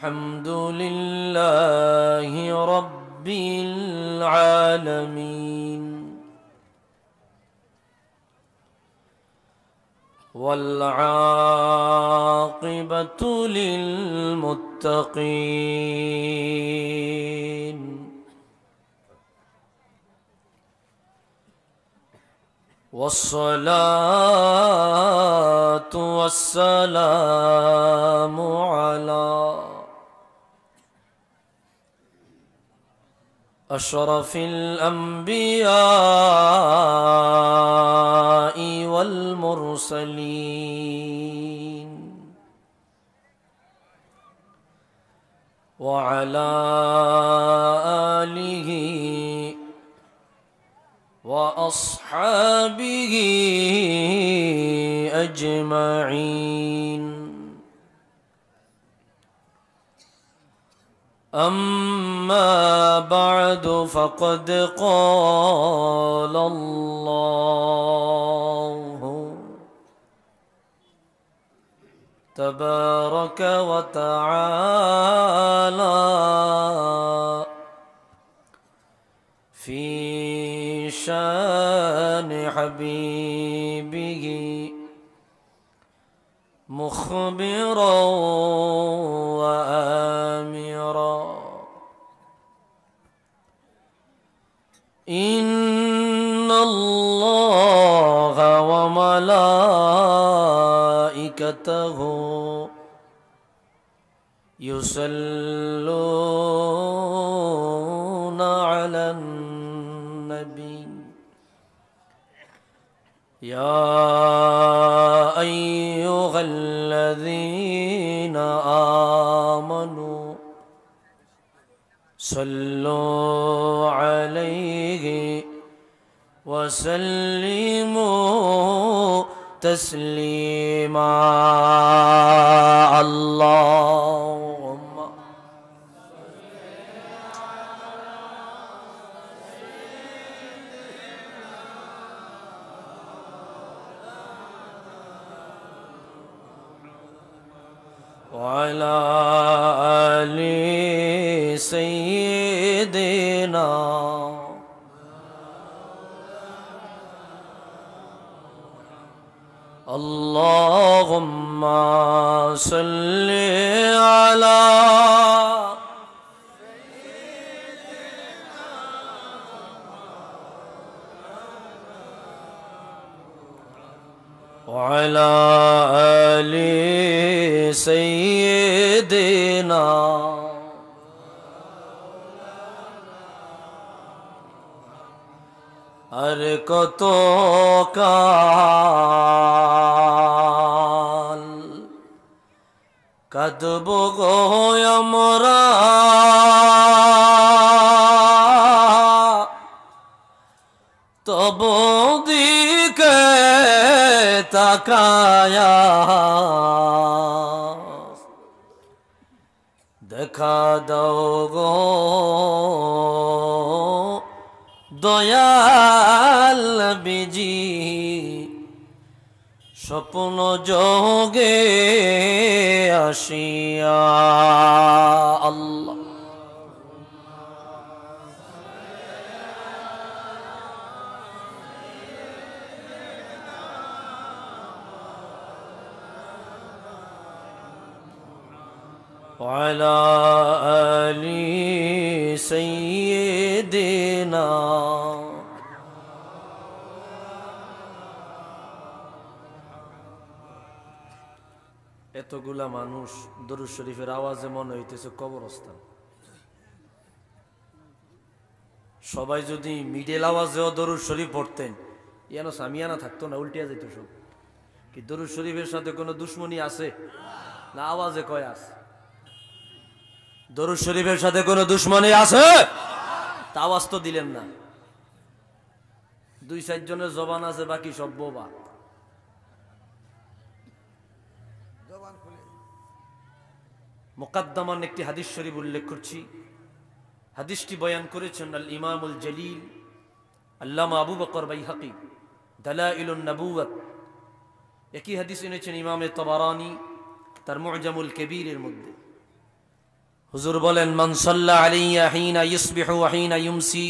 الحمد لله رب العالمين والعاقبة للمتقين والصلاة والسلام على أشرف الأنبياء والمرسلين وعلى آله وأصحابه أجمعين أما بعد فقد قال الله تبارك وتعالى في شان حبيبه مخبرا وآمرا إن الله وملائكته يصلون على النبي يا أيها الذين آمنوا صلوا عليه وسلموا تسليما اللهم وعلى آل سيدنا اللهم صل على وعلى آل سيدنا আর কত কাল কাঁদব গো আমরা তব দিকে তাকায়া দেখা দাও গো দয়াল বিজি স্বপ্ন যোগে আসিয়া আল্লাহ وعلى آل سيدنا এতগুলা মানুষ দরুদ শরীফের আওয়াজে মনে হইতেছে কবরস্থান। সবাই যদি মিডল আওয়াজেও দরুদ শরীফ পড়তেন ইয়ানো সামিয়ানা থাকতো না, উল্টিয়া যেত সব। কি দরুদ শরীফের সাথে কোনো দুশ্মনী আছে না? আওয়াজে কয় আছে। দরুদ শরীফের সাথে কোনো দুশ্মনী আছে? তা আওয়াজ তো দিলেন না। 2-4 জনের জবান আছে, বাকি সব বোবা। মুকাদ্দামান একটি হাদিস শরীফ উল্লেখ করছি। হাদিসটি বয়ান করেছেন আল ইমামুল জলিল আল্লামা আবু বকর বাইহাকি দালাইলুন নবুওয়াত। একই হাদিস এনেছেন ইমামে তাবারানী তার মুজামুল কবিরের মধ্যে। হুজুর বলেন, মান সাল্লা আলাইয়া হিনা ইসবিহু ওয়া হিনা ইউমসি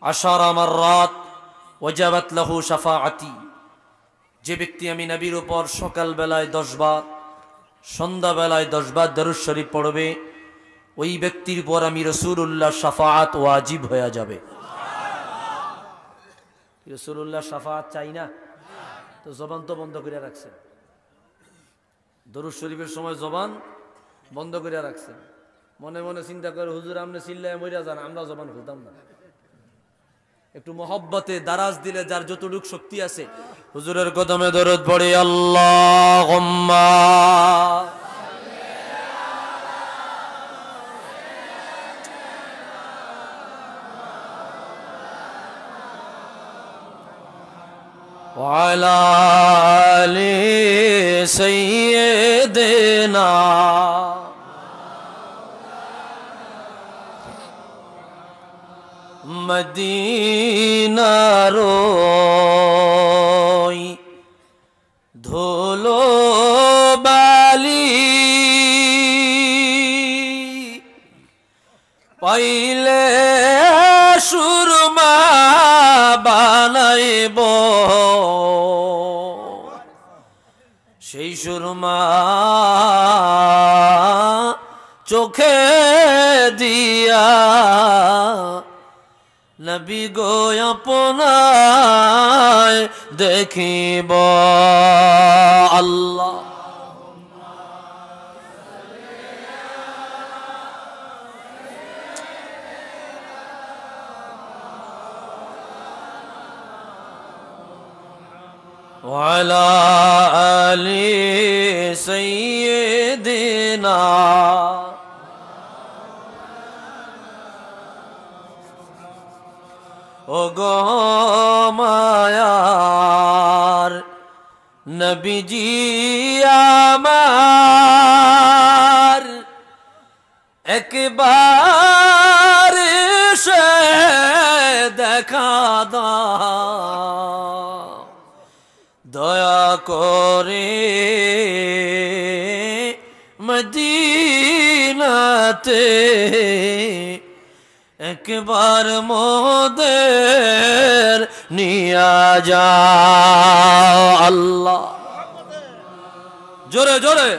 10 মাররাত ওয়াজাবাত লাহু শাফাআতি। যে ব্যক্তি আমি নবীর উপর সকাল বেলায় 10 বার, সন্ধ্যা বেলায় 10 বার দরুদ শরীফ পড়বে, ওই ব্যক্তির উপর আমি রাসূলুল্লাহ শাফাআত ওয়াজিব হয়ে যাবে। রাসূলুল্লাহ শাফাআত চাই না তো জবান তো বন্ধ করে রাখছেন, দরুদ শরীফের সময় জবান বন্ধ করে রাখছেন। মনে মনে চিন্তা করে, হুজুর আপনি চিল্লায় মইরা যান, আমরা জবান খুলতাম না। একটু মহব্বতে দারাজ দিলে যার যতটুকু শক্তি আছে, হুজুরের কদমে দরুদ পড়ে আল্লাহুম্মা ওয়া আলা আলি সাইয়্যিদিনা মদিনার ধুলো বালি পাইলে সুরমা বানাইব, সেই সুরমা চোখে দিয়া নবী গো আপনায় দেখিব। আল্লাহ ওয়ালা আলি সাইয়্যিদিনা ও গো মায়ার নবীজি আমার, একবার সে দেখা দাও দয়া করে, মদিনাতে একবার মোদের নিয়া যাও। আল্লাহ জোরে জোরে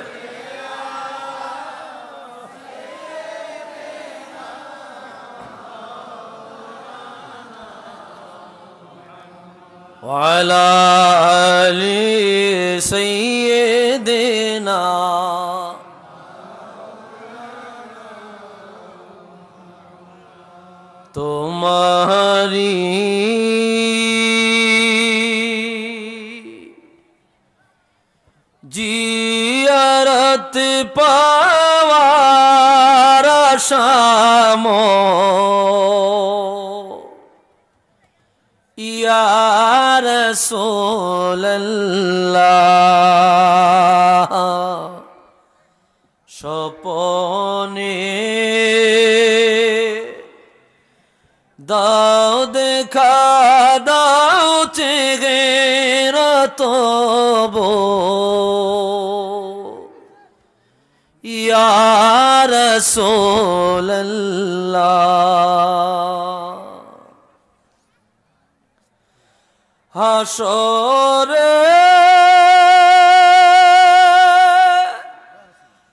ওয়ালা আলি সাইয়্যিদিনা তোমারি জিয়ারত পাওয়ার আশাম ইয়া রাসূলুল্লাহ, স্বপনে দাও দেখা দাও চেহারা তব ইয়া রাসূলুল্লাহ। হাসরে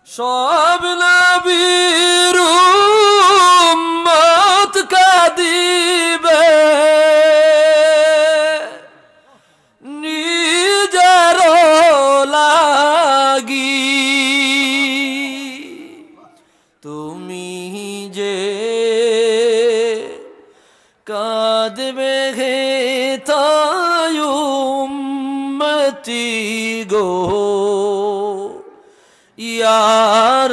সব নবীর উম্মত কাঁদিবে, নিজের লাগি তুমি যে কাঁদবে হে তাই উম্মতি গো ইয়া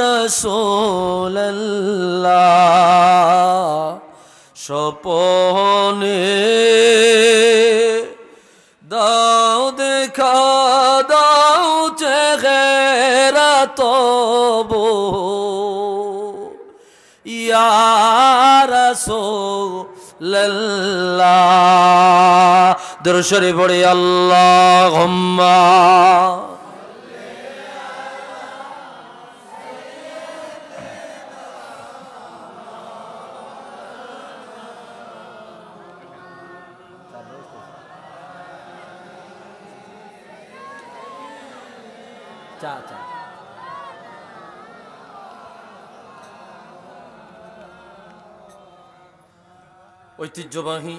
রাসূলুল্লাহ, স্বপনে দাও দেখা দাও চেহারা তব ইয়া রাসূলুল্লাহ। দরুদ শরীফ পড়ে আল্লাহুম্মা চা চা। ঐতিহ্যবাহী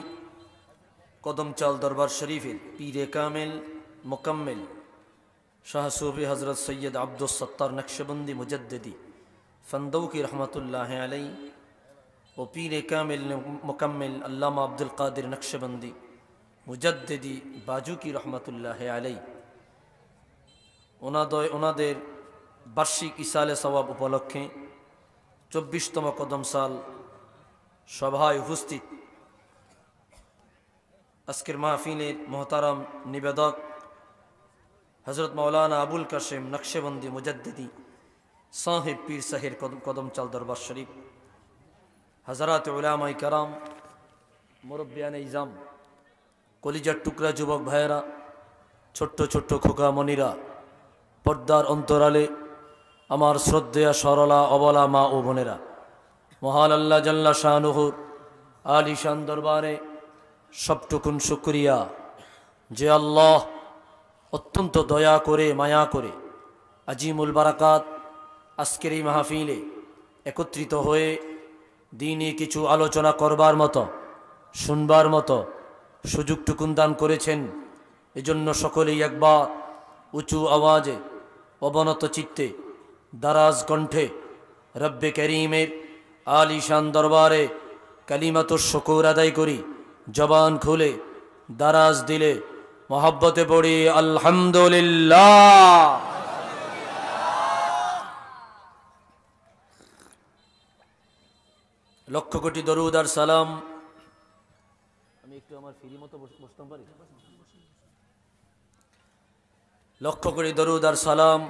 কদমচাল দরবার শরীফের পীরে কামেল মোকাম্মেল শাহ সুফি হজরত সৈয়দ আব্দুস সত্তার নকশবন্দি মুজদ্দিদি ফন্দৌকি রহমতুল্লাহ আলাই ও পীরে কামেল মোকাম্মেল আল্লামা আব্দুল কাদের নকশবন্দি মুজদ্দিদি বাজুকি রহমতুল্লাহ আলাই ওনাদের বার্ষিক ইসালে সওয়াব উপলক্ষে 24তম কদমসাল সভায় উপস্থিত আজকের মাহফিলের মোহতারাম নিবেদক হজরত মৌলানা আবুল কাশেম নকশবন্দি মুজদ্দিদি সাহেব পীর সাহের কদমচাল দরবার শরীফ, হজরত উলামায়ে কেরাম, মুরব্বিয়ানে ইজাম, কলিজার টুকরা যুবক ভাইয়েরা, ছোট্ট ছোট্ট খোকা মনিরা, পর্দার অন্তরালে আমার শ্রদ্ধেয়া সরলা অবলা মা ও বোনেরা, মহান আল্লাহ জাল্লা শানুহুর আলিশান দরবারে সবটুকুন শুকরিয়া যে আল্লাহ অত্যন্ত দয়া করে মায়া করে আজিমুল বারাকাত আজকের এই মাহফিলে একত্রিত হয়ে দিনে কিছু আলোচনা করবার মতো শুনবার মতো সুযোগটুকুন দান করেছেন। এজন্য সকলেই একবার উঁচু আওয়াজে অবনত চিত্তে দারাজ কণ্ঠে রব্বে করিমের আলিশান দরবারে কালিমাতুশ শুকর আদায় করি। জবান খুলে দারাজ দিলে মহব্বতে পড়ি আলহামদুলিল্লাহ। লক্ষ কোটি দরুদ আর সালাম। আমি একটু আমার ফ্রি মতো বসতে পারি? লক্ষ কোটি দরুদ আর সালাম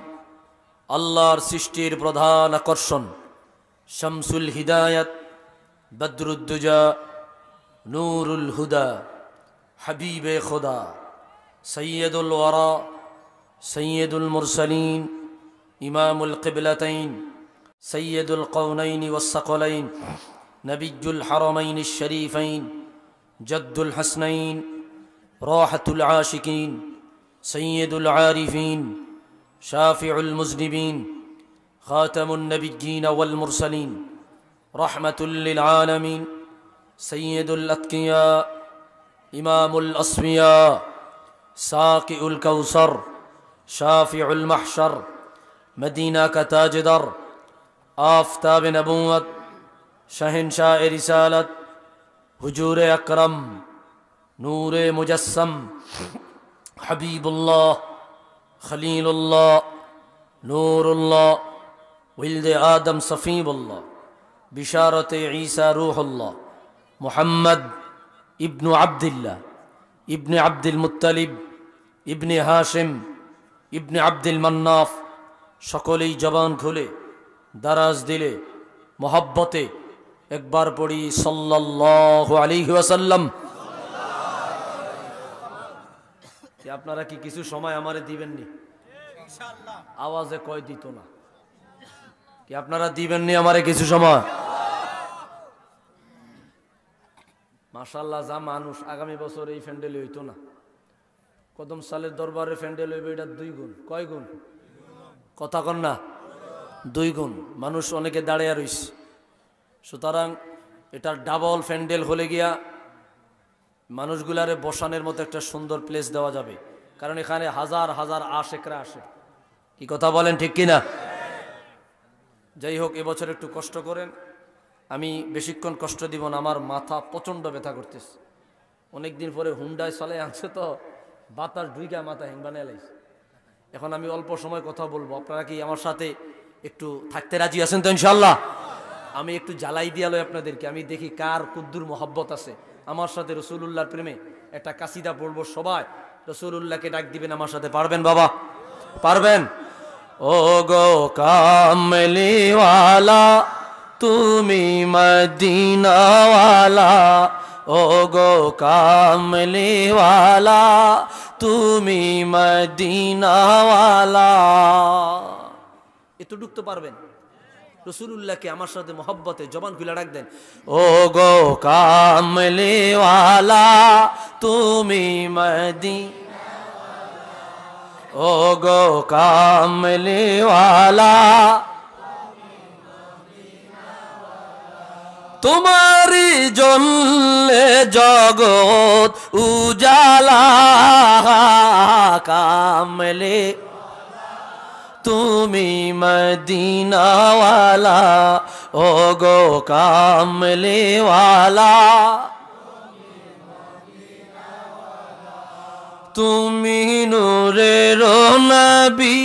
আল্লাহর সৃষ্টির প্রধান আকর্ষণ, শামসুল হিদায়াত, বদরুদ্দুজা, নূরুল হুদা, হাবিবে খুদা, সৈয়দুল ওয়ারা, সৈয়দুল মুরসালিন, ইমামুল কিবলাতাইন, সৈয়দুল কওনাইন ওয়াস সাকলাইন, নবিয়ুল হারামাইন শরীফাইন, জদ্দুল হাসনাইন, রাহাতুল আশিকিন, সৈয়দুল আরিফিন, শাফিউল মুজনিবিন, খাতামুন নবিয়্যিন ওয়াল মুরসালিন, রাহমাতুল লিল আলামিন, সৈয়দুল আতকিয়া, ইমামুল আসফিয়া, সাকিউল কাউসার, শাফিউল মাহশর, মদিনা কা তাজদার, আফতাব নবুয়ত, শহনशाह रिसालत, हुजूर अकरम, नूर मुजस्सम, हबीबुल्लाह, खलीलुल्लाह, नूरुल्लाह, विल्द आदम सफ़ीबुल्लाह, बिशारत ईसा रूहुल्लाह, मुहम्मद इब्न अब्दिल्लाह, इब्न अब्दुल मुत्तलिब, इब्न हाशिम, इब्न अब्दुल मन्नाफ। सकलेई जबान खुले दाराज दिले मोहब्बते একবার পড়ি সাল্লাল্লাহু আলাইহি ওয়াসাল্লাম। আপনারা কি কিছু সময় আমারে দিবেননি? ইনশাআল্লাহ। আওয়াজে কয় দিত না কি আপনারা দিবেননি আমারে কিছু সময়? মাশাআল্লাহ, যা মানুষ, আগামী বছর এই ফ্যান্ডেল হইতো না। কদম সালের দরবারে ফ্যান্ডেল হইবে এটা 2 গুণ। কয় গুণ? কথা কন না, 2 গুণ। মানুষ অনেকে দাঁড়িয়ে রইছে, সুতরাং এটার ডাবল ফ্যান্ডেল হলে গিয়া মানুষগুলারে বসানোর মতো একটা সুন্দর প্লেস দেওয়া যাবে, কারণ এখানে হাজার হাজার আশেকরা আসে। কি কথা বলেন, ঠিক কিনা? যাই হোক, এবছর একটু কষ্ট করেন। আমি বেশিক্ষণ কষ্ট দিব না, আমার মাথা প্রচণ্ড ব্যথা করতেছে। অনেকদিন পরে হুন্ডায় চলে আনছে তো বাতাস ঢুইকা মাথা হেংবানে লাইছে। এখন আমি অল্প সময় কথা বলবো, আপনারা কি আমার সাথে একটু থাকতে রাজি আছেন তো? ইনশাআল্লাহ। আমি একটু জ্বালাই দিয়ালো আপনাদেরকে, আমি দেখি কার কুদ্দুর মোহব্বত আছে আমার সাথে। রসুলুল্লাহর প্রেমে একটা কাসিদা পড়বো, সবাই রসুলুল্লাহকে ডাক দিবেন আমার সাথে। পারবেন বাবা? পারবেন? ও গো কামলিওয়ালা তুমি মদিনাওয়ালা, ও গো কামলিওয়ালা তুমি মদিনাওয়ালা। এতটুক তো পারবেন? রসুলুল্লাহকে আমার সাথে মোহব্বতে জবান খুলে ডাক দেন, ও গো কামলিওয়ালা তুমি ও গো কামলিওয়ালা তোমারি জ্বললে জগৎ উজালা কামলে তুমি মদিনাওয়ালা ও গো কামলিওয়ালা তুমি নূরের নবী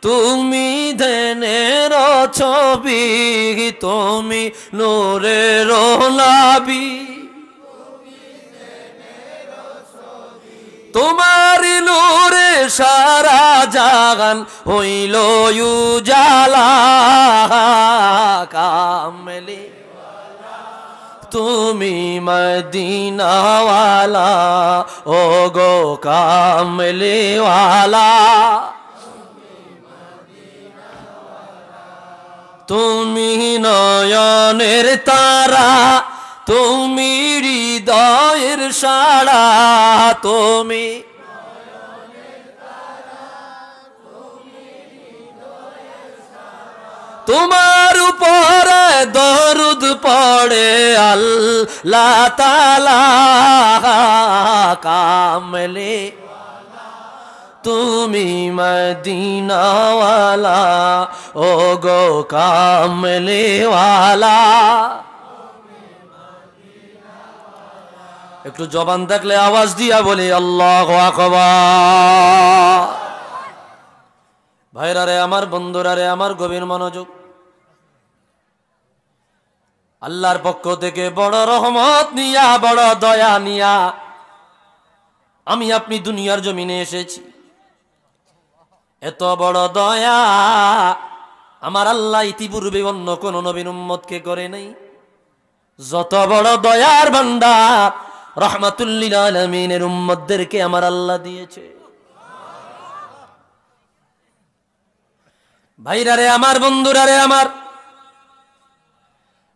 তুমি ধ্যানের ছবি তুমি নূরের নবী তোমারি নূরে সারা জাগান হইল উজালা কামলি তুমি মদিনাওয়ালা ও গো কামলিওয়ালা তুমি নয়নের তারা তুমি হৃদয়ের সাড়া তুমি তোমার উপরে দরুদ পড়ে আল্লাহ তাআলা কামলে তুমি মদিনাওয়ালা ও গো কামলিওয়ালা একটু জবান থাকলে আওয়াজ দিয়া বলি আল্লাহু আকবার। ভাইরা রে আমার, বন্ধুরা রে আমার, গভীর মনোযোগ। আল্লাহর পক্ষ থেকে বড় রহমত নিয়া বড় দয়া নিয়া আমি আপনি দুনিয়ার জমিনে এসেছি। এত বড় দয়া আমার আল্লাহ ইতিপূর্বে অন্য কোন নবীর উম্মতকে করে নাই। যত বড় দয়ার ভান্ডার রাহমাতুল লিল আলামিনের উম্মতদেরকে আমার আল্লাহ দিয়েছে। ভাইরা রে আমার, বন্ধুরা রে আমার,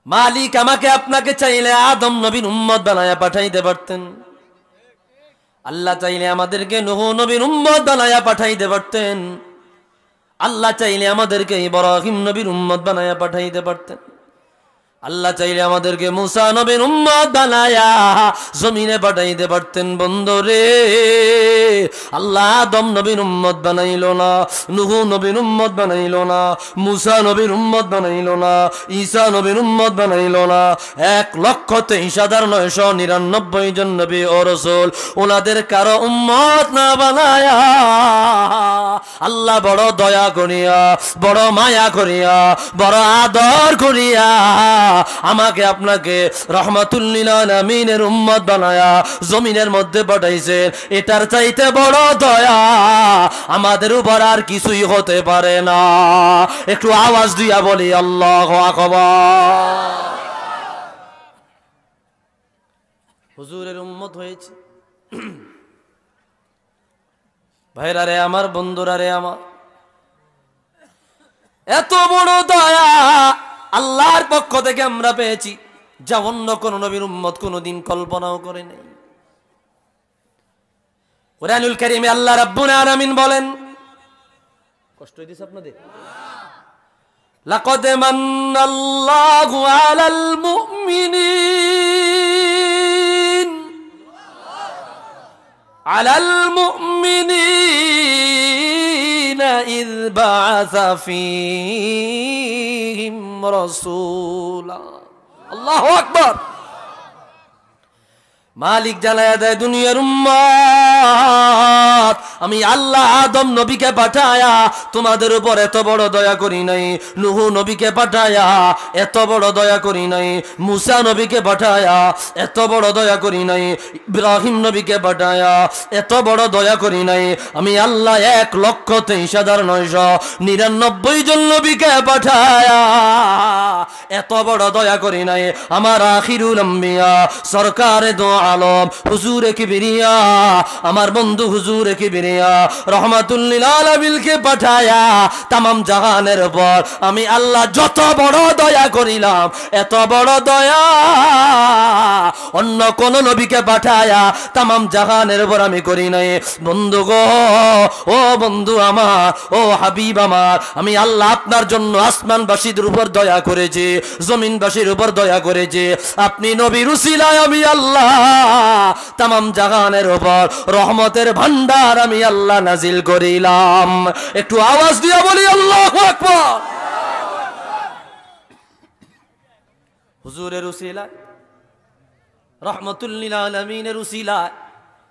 মালিক আমাকে আপনাকে চাইলে আদম নবীর উম্মত বানায়া পাঠাইতে পারতেন। আল্লাহ চাইলে আমাদেরকে নূহ নবীর উম্মত বানায়া পাঠাইতে পারতেন। আল্লাহ চাইলে আমাদেরকে ইব্রাহিম নবীর উম্মত বানায়া পাঠাইতে পারতেন। আল্লাহ চাইলে আমাদেরকে মুসা নবীর উম্মত বানায়া জমিনে পাঠাইতে পারতেন। বন্ধুরে, আল্লাহ আদম নবীর উম্মত বানাইলো না, নূহ নবীর উম্মত বানাইলো না, মুসা নবীর উম্মত বানাইলো না, ঈসা নবীর উম্মত বানাইলো না। 1,23,999 জন নবী ও রাসূল, ওনাদের কারো উম্মত না বানায়া আল্লাহ বড় দয়া করিয়া, বড় মায়া করিয়া, বড় আদর করিয়া আমাকে আপনাকে রাহমাতুল লিল আলামিনের উম্মত বানায়া জমিনের মধ্যে পাঠাইছে। এটার চাইতে বড় দয়া আমাদের উপর আর কিছুই হতে পারে না। একটু আওয়াজ দিয়া বলি আল্লাহু আকবার। হুজুরের উম্মত হয়েছে। ভাইরা রে আমার, বন্ধুরা রে আমার, এত বড় দয়া আল্লাহর পক্ষ থেকে আমরা পেয়েছি যা অন্য কোন নবীর উম্মত কোনদিন কল্পনাও করে নাই। কুরআনুল কারীমে আল্লাহ রাব্বুল আলামিন বলেন, কষ্ট হইছে আপনাদের? লাকাদ মান্নাল্লাহু আলাল মুমিনিন ইয বা'আসা ফীহিম রাসূলা। আল্লাহু আকবার। মালিক জানায়া দেয় দুনিয়ার উম্মত, আমি আল্লাহ আদম নবীকে পাঠায়া তোমাদের উপর এত বড় দয়া করি নাই, নূহ নবীকে পাঠায়া এত বড় দয়া করি নাই, মুসা নবীকে পাঠায়া এত বড় দয়া করি নাই, ইব্রাহিম নবীকে পাঠায়া এত বড় দয়া করি নাই। আমি আল্লাহ 1,23,999 জন নবীকে পাঠায়া এত বড় দয়া করি নাই। আমার আখিরুল আম্বিয়া সরকারে দো আলম হুজুরে কিবরিয়া, আমার বন্ধু হুজুরে কিবরিয়া রহমাতুল লিল আলামিনকে পাঠায়া তামাম জাহানের উপর আমি আল্লাহ যত বড় দয়া করিলাম, এত বড় দয়া অন্য কোন নবীকে পাঠায়া তামাম জাহানের উপর আমি করি নাই। বন্ধু গো, ও বন্ধু আমার, ও হাবিব আমার, আমি আল্লাহ আপনার জন্য আসমানবাসীদের উপর দয়া করেছি, জমিনবাসীর উপর দয়া করেছি। আপনি নবীর উসিলায় আমি আল্লাহ তামাম জাহানের উপর রহমতের ভান্ডার আমি আল্লাহ নাজিল করিলাম। একটু আওয়াজ দিয়া বলি আল্লাহু আকবার। হুজুরের উসিলায়, রহমতুল লিল আলামিনের উসিলায়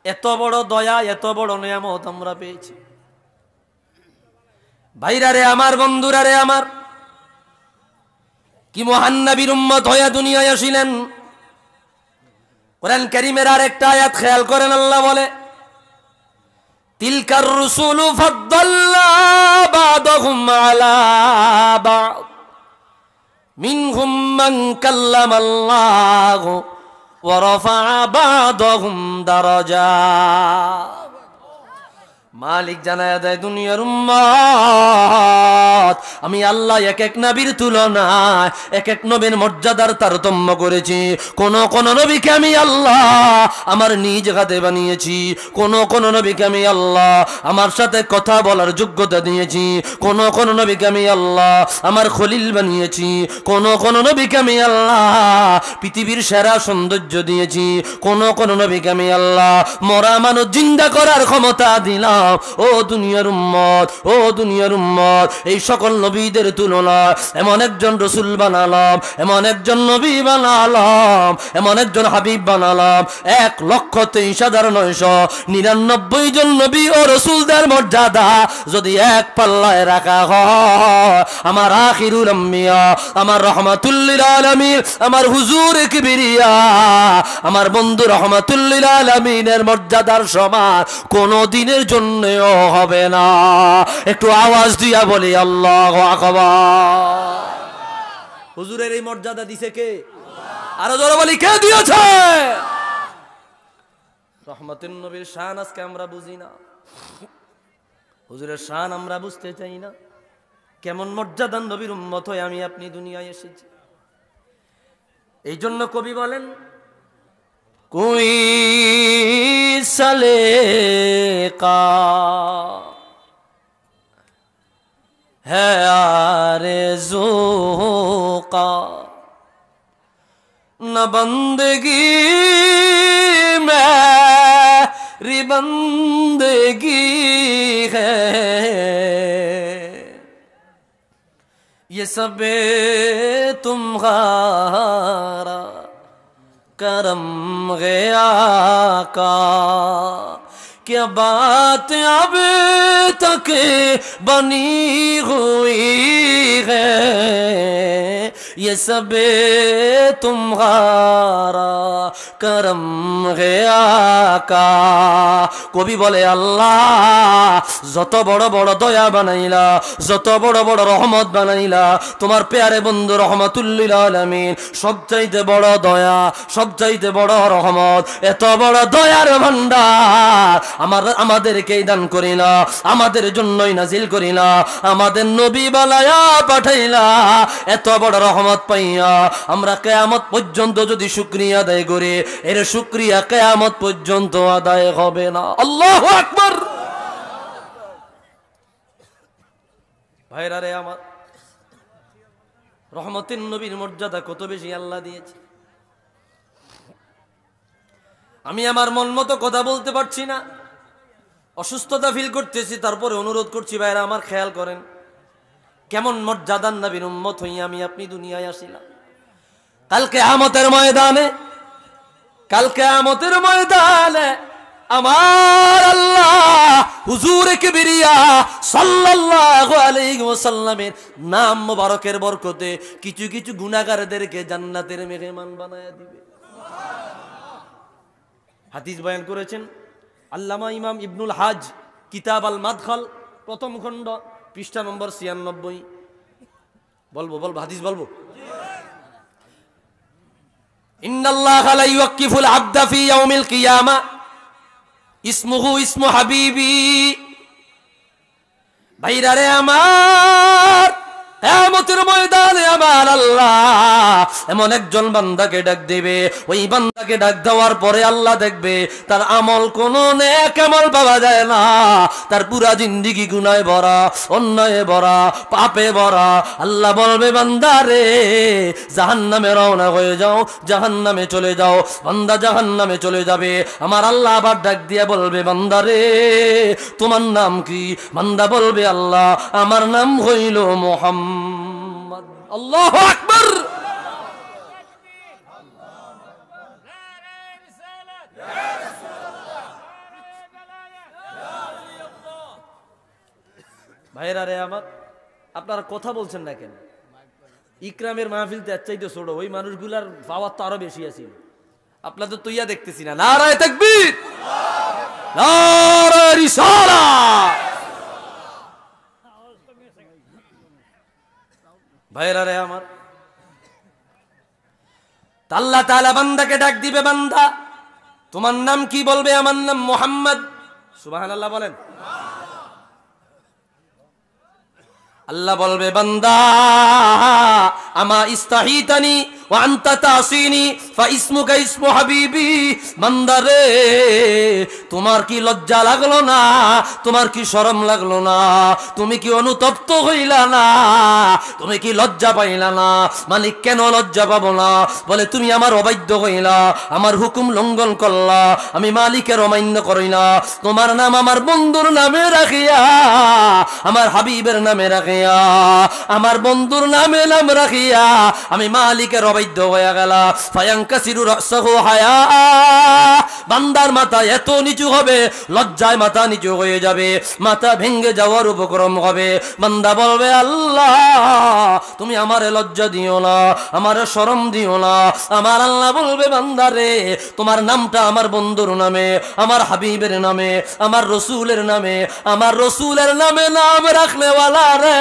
এত বড় দয়া, এত বড় নিয়ামত আমরা পেয়েছি। ভাইরা রে আমার, বন্ধুরা রে আমার, কি মহান নবীর উম্মত হয়ে দুনিয়ায় আসিলেন। কোরআন কারীমের আরেকটা আয়াত খেয়াল করেন, আল্লাহ বলে তিলকার রুসুলু ফাদ্দালনা বা'দাহুম আলা বা'দ মিনহুম মান কাল্লামাল্লাহু ওয়া রাফা'a বা'দাহুম দারাজাত। মালিক জানায়া দেয় দুনিয়ার উম্মত, আমি আল্লাহ এক এক নবীর তুলনায় এক এক নবীর মর্যাদার তারতম্য করেছি। কোন কোন নবীকে আমি আল্লাহ আমার নিজ হাতে বানিয়েছি, কোন কোন নবীকে আমি আল্লাহ আমার সাথে কথা বলার যোগ্যতা দিয়েছি, কোন কোন নবীকে আমি আল্লাহ আমার খলিল বানিয়েছি, কোন কোন নবীকে আমি আল্লাহ পৃথিবীর সেরা সৌন্দর্য দিয়েছি, কোন কোন নবীকে আমি আল্লাহ মরা মানুষ জিন্দা করার ক্ষমতা দিলাম। ও দুনিয়ার উম্মত, ও দুনিয়ার উম্মত, এই সকল নবীদের তুলনায় এমন একজন রসুল বানালাম, এমন একজন নবী বানালাম, এমন একজন হাবিব বানালাম, 1,23,999 জন নবী ও রসুলদের মর্যাদা যদি এক পাল্লায় রাখা হয়, আমার আখিরুল আম্বিয়া, আমার রহমাতুল লিল আলামিন, আমার হুজুর কিবরিয়া, আমার বন্ধু রহমাতুল লিল আলামিনের মর্যাদার সমান কোন দিনের জন্য হবে না। একটু আওয়াজ দিয়া বলি আল্লাহু আকবার। হুজুরের এই মর্যাদা দিছে কে? আরো জোরে বলি কে দিয়েছে? রহমতুন নবীর শান আজকে আমরা বুঝি না, হুজুরের শান আমরা বুঝতে চাই না। কেমন মর্যাদার নবীর উম্মত হয়ে আমি আপনি দুনিয়ায় এসেছি। এই জন্য কবি বলেন কোই সলেকা है आरज़ू का न बंदगी मेरी बंदगी है, ये सब तुम्हारा करम गया का। क्या बात अब तक बनी हुई है, ये सब तुम्हारा करम गया का। কবি বলে আল্লাহ যত বড় বড় দয়া বানাইলা, যত বড় বড় রহমত বানাইলা, তোমার পেয়ারে বন্ধু রহমাতুল লিল আলামিন সবচাইতে বড় দয়া, সবচাইতে বড় রহমত, এত বড় দয়ার ভান্ডার আমাদেরকেই দান করিলা, আমাদের জন্যই নাজিল করিলা, আমাদের নবী বানায়া পাঠাইলা। এত বড় রহমত পাইয়া আমরা কিয়ামত পর্যন্ত যদি শুকরিয়া আদায় করি, এর শুকরিয়া কিয়ামত পর্যন্ত আদায় হবে না। আল্লাহু আকবার। ভাইরা রে আমার, রহমতের নবীর মর্যাদা কত বেশি আল্লাহ দিয়েছে। আমি আমার মন মতো কথা বলতে পারছি না, অসুস্থতা ফিল করতেছি, তারপরে অনুরোধ করছি ভাইরা আমার খেয়াল করেন কেমন মর্যাদার নবীর উম্মত হইয়া আমি আপনি দুনিয়ায় আসিলাম। কালকে কিয়ামতের ময়দানে, কালকে কিয়ামতের ময়দানে আমার আল্লাহ হুজুরে কিবরিয়া সাল্লাল্লাহু আলাইহি ওয়াসাল্লামের নাম মোবারকের বরকতে কিছু কিছু গুনাহগারদেরকে জান্নাতের মেহমান বানায়া দিবে। হাদিস বয়ান করেছেন আল্লামা ইমাম ইবনুল হাজ, কিতাব আল মাদখাল, প্রথম খণ্ড, পৃষ্ঠা নম্বর 96। বলবো হাদিস বলবো। ইন্নাল্লাহা লা ইউক্কিফুল আবদা ফি ইয়াউমিল কিয়ামা ইসমুহু ইসমু হাবিবি। ভাইরা রে আমার, কিয়ামতের ময়দানে আমার আল্লাহ এমন একজন বান্দাকে ডাক দিবে, ওই বান্দাকে ডাক দেওয়ার পরে আল্লাহ দেখবে তার আমল কোন নেক আমল পাওয়া যায় না, তার পুরা জিন্দেগি গুনাহে ভরা, অন্যায়ে ভরা, পাপে ভরা। আল্লাহ বলবে বান্দা রে জাহান্নামে রওনা হয়ে যাও, জাহান্নামে চলে যাও। বান্দা জাহান্নামে চলে যাবে। আমার আল্লাহ আবার ডাক দিয়ে বলবে বান্দা রে তোমার নাম কি? বান্দা বলবে আল্লাহ আমার নাম হইল মুহাম্মদ। আল্লাহু আকবার। ভাইরা রে আমার, আপনারা কথা বলছেন না কেন? ইকরামের মাহফিল তো এর চাইতে ছোট, ওই মানুষগুলার পাওয়ার তো আরো বেশি আছে। আপনাদের তো ইয়া দেখতেছি না। নারায়ে তাকবীর, নারায়ে রিসালাত। ভাইরা রে আমার, আল্লাহ তাআলা বান্দাকে ডাক দিবে, বান্দা তোমার নাম কি? বলবে আমার নাম মুহাম্মদ। সুবহানাল্লাহ বলেন। আল্লাহ বলবে বান্দা আমা ইস্তাহিতানি ওয়া আনতা তাসিনি ফা ইসমুকা ইসমু হাবিবি। বান্দা রে তোমার কি লজ্জা লাগলো না? তোমার কি শরম লাগলো না? তুমি কি অনুতপ্ত হইলা না? তুমি কি লজ্জা পাইলা না? মালিক কেন লজ্জা পাবো না? বলে তুমি আমার অবাধ্য হইলা, আমার হুকুম লঙ্ঘন করলা, আমি মালিকের অমান্য করিলা। তোমার নাম আমার বন্ধুর নামে রাখিয়া, আমার হাবিবের নামে রাখিয়া, আমার বন্ধুর নামে নাম রাখিয়া আমি মালিকের অবাধ্য হয়ে গেল। ফায়ানকাসিরু রাসাহু হায়া। বান্দার মাথা এত নিচু হবে, লজ্জায় মাথা নিচু হয়ে যাবে, মাথা ভেঙে যাওয়ার উপক্রম হবে। বান্দা বলবে আল্লাহ তুমি আমারে লজ্জা দিও না, আমারে শরম দিও না। আমার আল্লাহ বলবে বান্দা রে তোমার নামটা আমার বন্ধুর নামে, আমার হাবিবের নামে, আমার রসুলের নামে, আমার রসুলের নামে নাম রাখলে ওয়ালা রে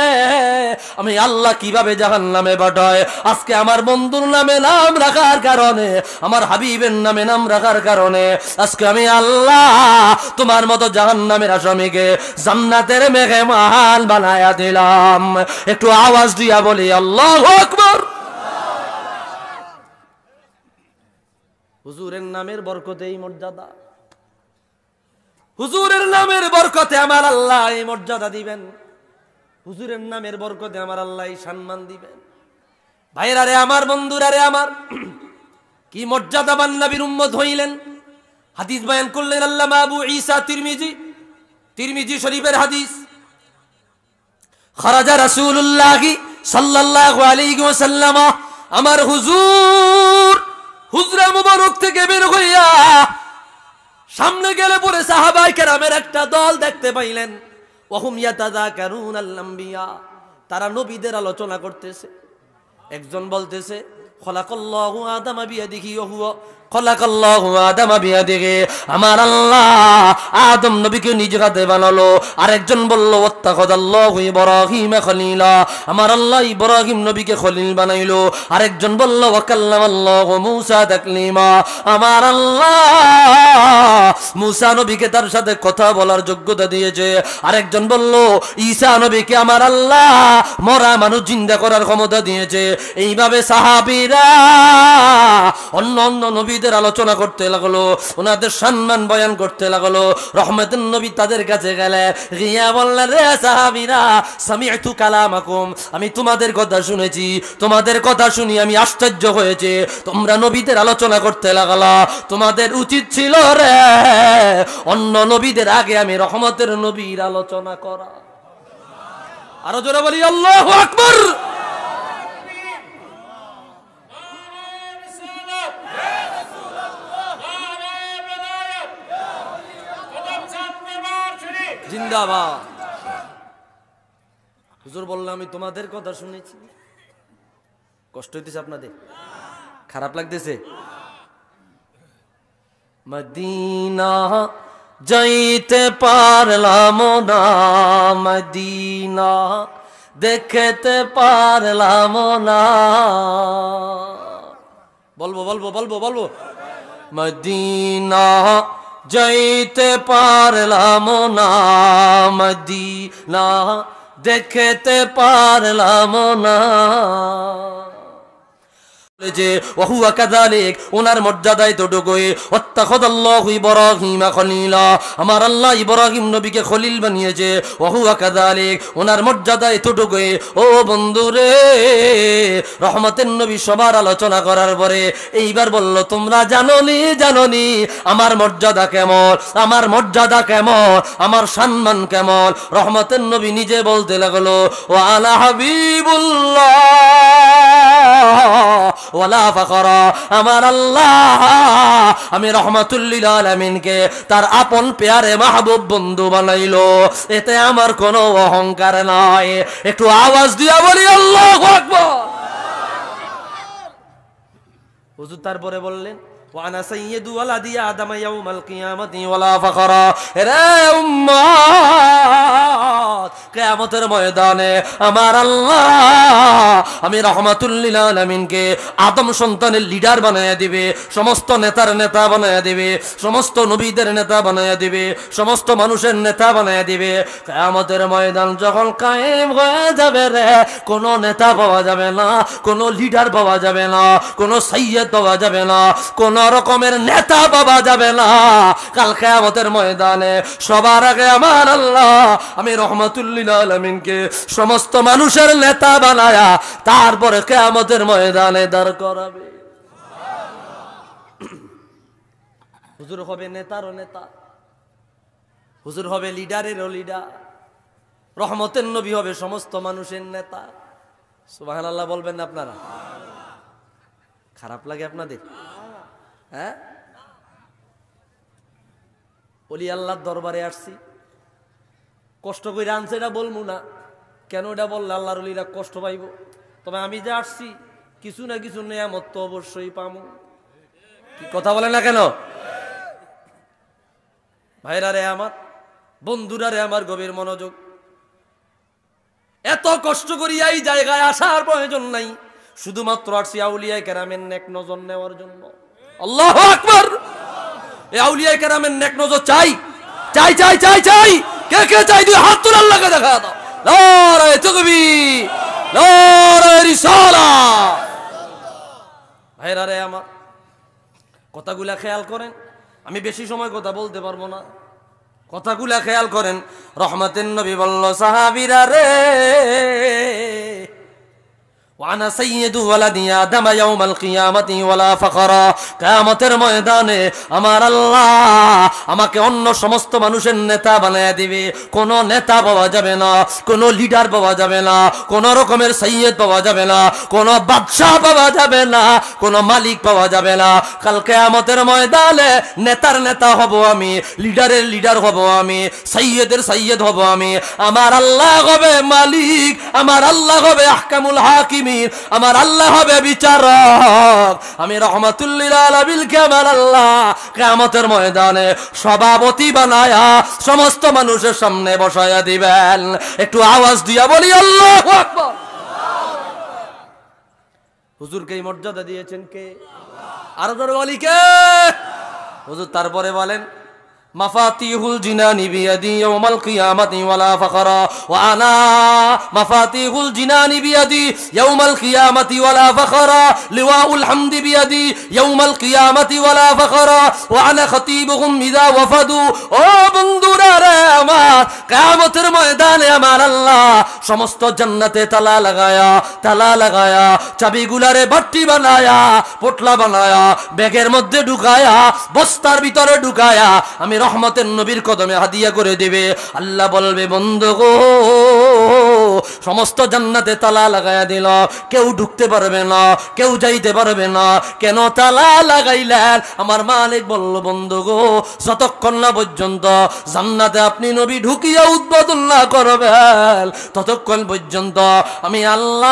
আমি আল্লাহ কিভাবে জাহান্নামে পাঠায়। আজকে আমার বন্ধুর নামে নাম রাখার কারণে, আমার হাবিবের নামে নাম রাখার কারণে আজকে আমি আল্লাহ তোমার মতো জাহান্নামের আসামিকে জান্নাতের মেহমান বানায়া দিলাম। একটু আওয়াজ দিয়া বলি আল্লাহু আকবার। হুজুরের নামের বরকতে এই মর্যাদা, হুজুরের নামের বরকতে আমার আল্লাহ এই মর্যাদা দিবেন, হুজুরের নামের বরকতে আমার আল্লাহ এই সম্মান দিবেন। ভাইরা রে আমার, বন্ধুরা রে আমার, কি মর্যাদাবান নবীর উম্মত হইলেন। হাদিস বয়ান করলেন আল্লামা আবু ঈসা তিরমিজি শরীফের হাদিস। খারাজা রাসূলুল্লাহ সাল্লাল্লাহু আলাইহি ওয়াসাল্লাম, আমার হুজরা মুবারক থেকে বের হইয়া সামনে গেলে পরে সাহাবায়ে কেরামের একটা দল দেখতে পাইলেন। ওয়াহুম ইয়াতাযাকারুনাল আম্বিয়া, তারা নবীদের আলোচনা করতেছে। একজন বলতেছে খলাকাল্লাহু আদামা বিয়াদিহি ওয়া হুয়া খলাকাল্লাহু আদামা বিয়াদিহি, আমার আল্লাহ আদম নবীকে নিজ হাতে বানালো। আরেকজন বলল ওয়াত্তাখাযাল্লাহু ইব্রাহিম খলিলা, আমার আল্লাহ ইব্রাহিম নবীকে খলিল বানাইলো। আরেকজন বলল ওয়া কাল্লামাল্লাহু মূসা তাকলিমা, আমার আল্লাহ মূসা নবীকে তার সাথে কথা বলার যোগ্যতা দিয়েছে। আরেকজন বলল ঈসা নবীকে আমার আল্লাহ মরা মানুষ জিন্দা করার ক্ষমতা দিয়েছে। এইভাবে সাহাবীরা অন্য অন্য নবীদের আলোচনা করতে লাগলো, ওনাদের সম্মান বয়ান করতে লাগলো। রহমতের নবী তাদের কাছে গেলে গিয়া বললেন রে সাহাবীরা সামি'তু কালামাকুম, আমি তোমাদের কথা শুনেছি, তোমাদের কথা শুনি আমি আশ্চর্য হয়েছে। তোমরা নবীদের আলোচনা করতে লাগলা, তোমাদের উচিত ছিল রে অন্য নবীদের আগে আমি রহমতের নবীর আলোচনা করা। আরো জোরে বলি আল্লাহু আকবার। জিন্দাবাদ। হুজুর বললাম আমি তোমাদের কথা শুনেছি। কষ্ট হইতেছে আপনাদের? খারাপ লাগতেছে? মদিনা যাইতে পারলাম না, মদিনা দেখতে পারলাম না। বলবো বলবো বলবো বলবো মদিনা যাইতে পারলাম না, মদিনা দেখতে পারলাম না। যে ওহুয়া কাযালিক, ওনার মর্যাদায় তটুকুই। ওয়াত্তাখাযাল্লাহু ইব্রাহিমা খলিলা, আমার আল্লাহ ইব্রাহিম নবীকে খলিল বানিয়েছে। ওহুয়া কাযালিক, ওনার মর্যাদায় তটুকুই। ও বন্ধুরে, রহমতের নবী সবার আলোচনা করার পরে এইবার বলল, তোমরা জানোনি আমার মর্যাদা কেমন, আমার মর্যাদা কেমন, আমার সম্মান কেমন। রহমতের নবী নিজে বলতে লাগলো, ওয়া আলা হাবিবুল্লাহ ওয়ালা ফাখরা, আমার আল্লাহ আমি রাহমাতুল লিল আলামিনকে তার আপন পেয়ারে মাহবুব বন্ধু বানাইলো, এতে আমার কোনো অহংকার নাই। একটু আওয়াজ দিয়া বলি আল্লাহু আকবার। হুজুর তারপরে বললেন, ওয়ানা সাইয়্যিদু ওয়ালাদি আদম ইয়াউমাল কিয়ামাতি ওয়ালা ফাখরা। রে উম্মত, কিয়ামতের ময়দানে আমার আল্লাহ আমি রাহমাতুল লিল আলামিনকে আদম সন্তানের লিডার বানায়া দিবে, সমস্ত নেতার নেতা বানায়া দিবে, সমস্ত নবীদের নেতা বানায়া দিবে, সমস্ত মানুষের নেতা বানায়া দিবে। কিয়ামতের ময়দান যখন কায়েম হয়ে যাবে রে, কোনো নেতা পাওয়া যাবে না, কোনো লিডার পাওয়া যাবে না, কোনো সাইয়্যিদ পাওয়া যাবে না, কোন রকমের নেতা পাওয়া যাবে না। কাল কিয়ামতের ময়দানে সবার আগে আমার আল্লাহ আমি রাহমাতুল লিল আলামিনকে সমস্ত মানুষের নেতা বানায়া তারপরে কিয়ামতের ময়দানে দাঁড় করাবে। হুজুর হবে নেতারও নেতা, হুজুর হবে লিডারেরও লিডার, রহমতের নবী হবে সমস্ত মানুষের নেতা। সুবহানাল্লাহ বলবেন না আপনারা? খারাপ লাগে আপনাদের? হ্যাঁ, ওলি আল্লাহর দরবারে আসছি, কষ্ট করে আনছে এটা বলবো না, কেন এটা বললে আল্লাহর ওলিরা কষ্ট পাইব। তবে আমি যে আসছি কিছু না কিছু নিয়ামত তো অবশ্যই পাবো। কি কথা বলে না কেন? ভাইরা রে আমার, বন্ধুরা রে আমার, গভীর মনোযোগ। এত কষ্ট করি এই জায়গায় আসার প্রয়োজন নাই, শুধুমাত্র আসছি আউলিয়া কেরামের নেক নজর নেওয়ার জন্য। আল্লাহু আকবার। এই আউলিয়া কেরামের নেক নজর চাই চাই চাই চাই চাই। কে কে চাই? দুই হাত তুলে আল্লাহকে দেখা দাও। নারায়ে তাকবীর, নারায়ে রিসালাত। ভাইরা রে আমার, কথাগুলা খেয়াল করেন, আমি বেশি সময় কথা বলতে পারবো না, কথাগুলা খেয়াল করেন। রহমতের নবী বলল, সাহাবীরা রে, ওয়ানা সাইয়্যিদু ওয়ালাদি আদম ইয়াউমাল কিয়ামাতি ওয়ালা ফাখরা, কিয়ামতের ময়দানে আমার আল্লাহ আমাকে অন্য সমস্ত মানুষের নেতা বানায়া দিবে। কোনো নেতা পাওয়া যাবে না, কোনো লিডার পাওয়া যাবে না, কোনো রকমের সাইয়্যিদ পাওয়া যাবে না, কোনো বাদশা পাওয়া যাবে না, কোনো মালিক পাওয়া যাবে না। কাল কিয়ামতের ময়দানে নেতার নেতা হব আমি, লিডারের লিডার হব আমি, সাইয়্যিদের সাইয়্যিদ হব আমি। আমার আল্লাহ হবে মালিক, আমার আল্লাহ হবে আহকামুল হাকিম, আমার আল্লাহ হবে বিচারক। আমি রাহমাতুল লিল আলামিনকে আমার আল্লাহ কিয়ামতের ময়দানে সভাপতি বানায়া সমস্ত মানুষের সামনে বসায়া দিবেন। একটু আওয়াজ দিয়া বলি আল্লাহু আকবার। হুজুরকে এই মর্যাদা দিয়েছেন কে? আরো জোরে বলি কে? হুজুর তারপরে বলেন, মাফাতিহুল জিনানি বিয়াদি ইয়াউমাল কিয়ামাতি ওয়ালা ফাখরা, ওয়া আনা মাফাতিহুল জিনানি বিয়াদি ইয়াউমাল কিয়ামাতি ওয়ালা ফাখরা, লিওয়াউল হামদি বিয়াদি ইয়াউমাল কিয়ামাতি ওয়ালা ফাখরা, ওয়া আনা খতীবুহুম ইযা ওয়াফাদু। ও বন্ধুরা রে আমার, কিয়ামতের ময়দানে আমার আল্লাহ সমস্ত জান্নাতে তালা লাগায়া চাবিগুলারে বাট্টি বানায়া, পোটলা বানায়া, ব্যাগের মধ্যে ঢুকায়া, বস্তার ভিতরে ঢুকায়া আমি রহমতের নবীর কদমে হাদিয়া করে দেবে। আল্লাহ বলবে, বন্ধু গো, সমস্ত জান্নাতে তালা লাগায়া দিল, কেউ ঢুকতে পারবে না, কেউ যাইতে পারবে না। কেন তালা লাগাইলেন? আমার মালিক বলল, বন্ধু গো, যতক্ষণ না পর্যন্ত জান্নাতে আপনি নবী ঢুকিয়া উদ্বোধন না করবেন, ততক্ষণ পর্যন্ত আমি আল্লাহ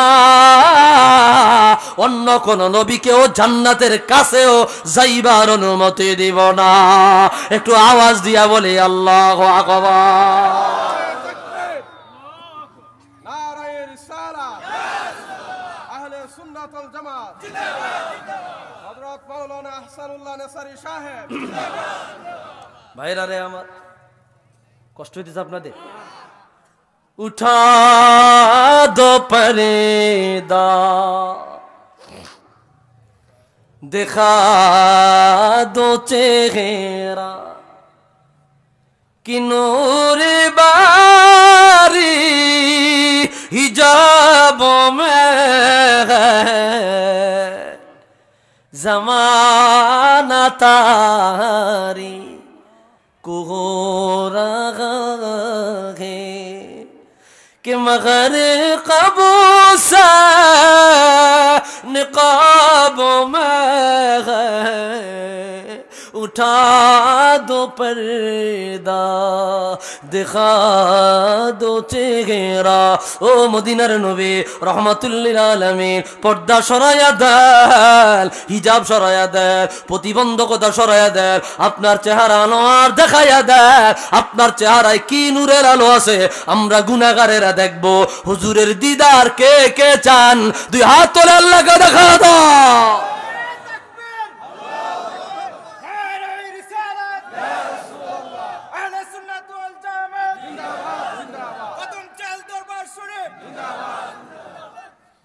অন্য কোন নবীকেও জান্নাতের কাছেও যাইবার অনুমতি দিব না। একটু আওয়াজ দিয়া বলি আল্লাহু আকবার। নারায়ে রিসালাত, আহলে সুন্নাত ওয়াল জামাত, হযরত হাসানুল্লাহ নেসারি সাহেব। ভাইরা রে আমার, কষ্ট হইতেছে আপনাদের? উঠা দো পর্দা দেখা দো চেহারা কি নূর বারি हिजाब में है ज़माना तारी को हो रहा है कि मगर कबू से निकाब में है उठा दो पर्दा दिखा दो चेहरा। ও মদিনার নবী রহমাতুল্লিল আলামিন, পর্দা সরায়া দেন, হিজাব সরায়া দেন, প্রতিবন্ধকতা সরায়া দেন, আপনার চেহারা আনোয়ার দেখায়া দেন। আপনার চেহারায় কি নূরের আলো আছে আমরা গুনাহগারেরা দেখব। হুজুরের দিদার কে কে চান? দুই হাত তুলে আল্লাহকে দেখা দাও।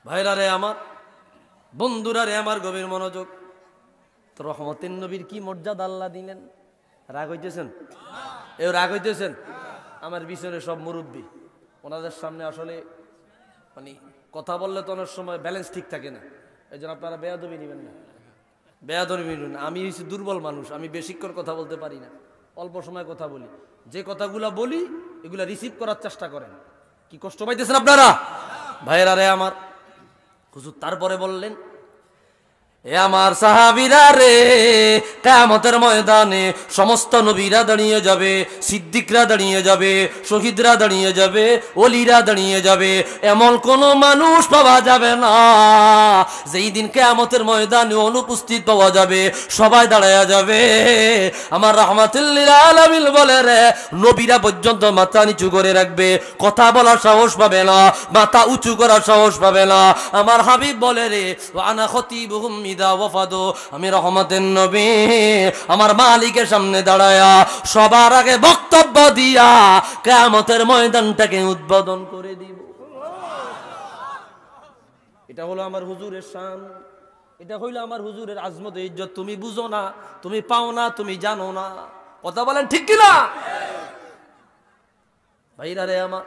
ভাইরা রে আমার, বন্ধুরা রে আমার, গভীর মনোযোগ। তো রহমতের নবীর কি মর্যাদা আল্লাহ দিলেন। রাগ হইতেছেন? এও রাগ হইতেছেন? আমার পিছনে সব মুরব্বী, ওনাদের সামনে আসলে মানে কথা বললে তো অনেক সময় ব্যালেন্স ঠিক থাকে না। এই জন্য আপনারা বেয়াদবি নেবেন না, বেয়াদবি নেবেন না। আমি হচ্ছে দুর্বল মানুষ, আমি বেশিক্ষণ কথা বলতে পারি না, অল্প সময় কথা বলি। যে কথাগুলা বলি এগুলা রিসিভ করার চেষ্টা করেন। কি কষ্ট পাইতেছেন আপনারা? ভাইরা রে আমার, হুজুর তারপরে বললেন, এ আমার সাহাবীরা রে, কিয়ামতের ময়দানে সমস্ত নবীরা দাঁড়িয়ে যাবে, সিদ্দিকরা দাঁড়িয়ে যাবে, শহীদরা দাঁড়িয়ে যাবে, ওলিরা দাঁড়িয়ে যাবে। এমন কোন মানুষ পাওয়া যাবে না যেই দিন কিয়ামতের ময়দানে অনুপস্থিত পাওয়া যাবে। সবাই দাঁড়ায়া যাবে। আমার রাহমাতুল লিল আলামিন বলে রে, নবীরা পর্যন্ত মাথা নিচু করে রাখবে, কথা বলার সাহস পাবে না, মাথা উঁচু করার সাহস পাবে না। আমার হাবিব বলে রে, ওয়ানা খতিবুহুম ইদা ওয়াফাদু, আমি রহমতের নবী আমার মালিকের সামনে দাঁড়ায়া সবার আগে বক্তব্য দিয়া কিয়ামতের ময়দানটাকে উদ্বোধন করে দিব। এটা হলো আমার হুজুরের শান, এটা হইলো আমার হুজুরের আজমত ইজ্জত। তুমি বুঝো না, তুমি পাও না, তুমি জানো না। কথা বলেন ঠিক কিনা? ভাইরা রে আমার,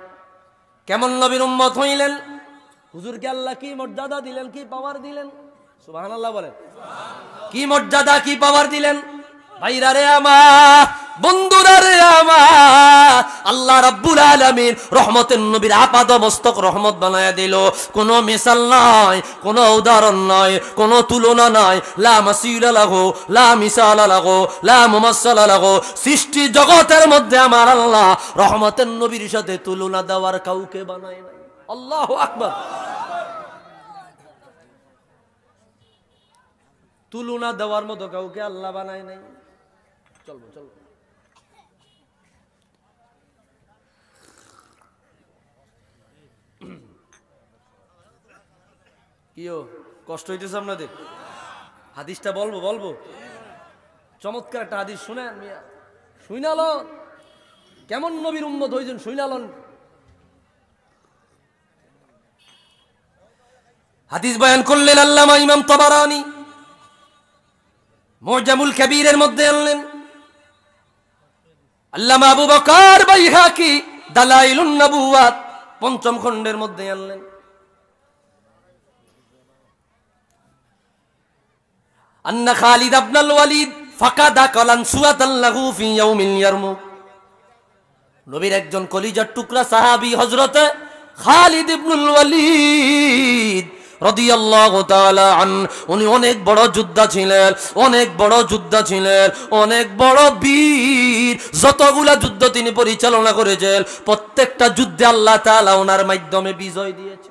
কেমন নবীর উম্মত হইলেন? হুজুরকে আল্লাহ কি মর্যাদা দিলেন, কি পাওয়ার দিলেন? সুবহানাল্লাহ বলেন। কি মর্যাদা, কি পাওয়ার দিলেন? ভাইরা রে আমার, বন্ধুরা রে আমার, আল্লাহ রাব্বুল আলামিন রহমতের নবীর আপাদ মস্তক রহমত বানায়া দিল। কোনো মিসাল নাই, কোনো উদাহরণ নাই, কোনো তুলনা নাই। লা মাসিলা লাহু, লা মিসালা লাহু, লা মুমাসসালা লাহু। সৃষ্টি জগতের মধ্যে আমার আল্লাহ রহমতের নবীর সাথে তুলনা দেওয়ার কাউকে বানায় নাই। আল্লাহু আকবার। তুলনা দেওয়ার মতো কাউকে আল্লাহ বানায় নাই। চলবো চলবো। কিও কষ্ট হইতেছে আপনাদের? হাদিসটা বলবো বলবো, চমৎকার একটা হাদিস শুনেন মিয়া, শুনালন কেমন নবীর উম্মত হইছেন, শুনালন। হাদিস বয়ান করলেন আল্লামা ইমাম তাবারানী, মুজামুল কবিরের মধ্যে আনলেন। আল্লামা আবু বকর বাইহাকি দালাইলুন নবুওয়াত পঞ্চম খণ্ডের মধ্যে আনলেন। আন্না খালিদ ইবনুল ওয়ালিদ ফাকাদা কালান সুয়াতান লাহু ফি ইয়াউমিল ইয়ারমুক। নবীর একজন কলিজার টুকরা সাহাবী হযরতে খালিদ ইবনুল ওয়ালিদ রাদিয়াল্লাহু তাআলা আন, উনি অনেক বড় যোদ্ধা ছিলেন, অনেক বড় যোদ্ধা ছিলেন, অনেক বড় বীর। যতগুলা যুদ্ধ তিনি পরিচালনা করেছেন প্রত্যেকটা যুদ্ধে আল্লাহ তাআলা ওনার মাধ্যমে বিজয় দিয়েছে।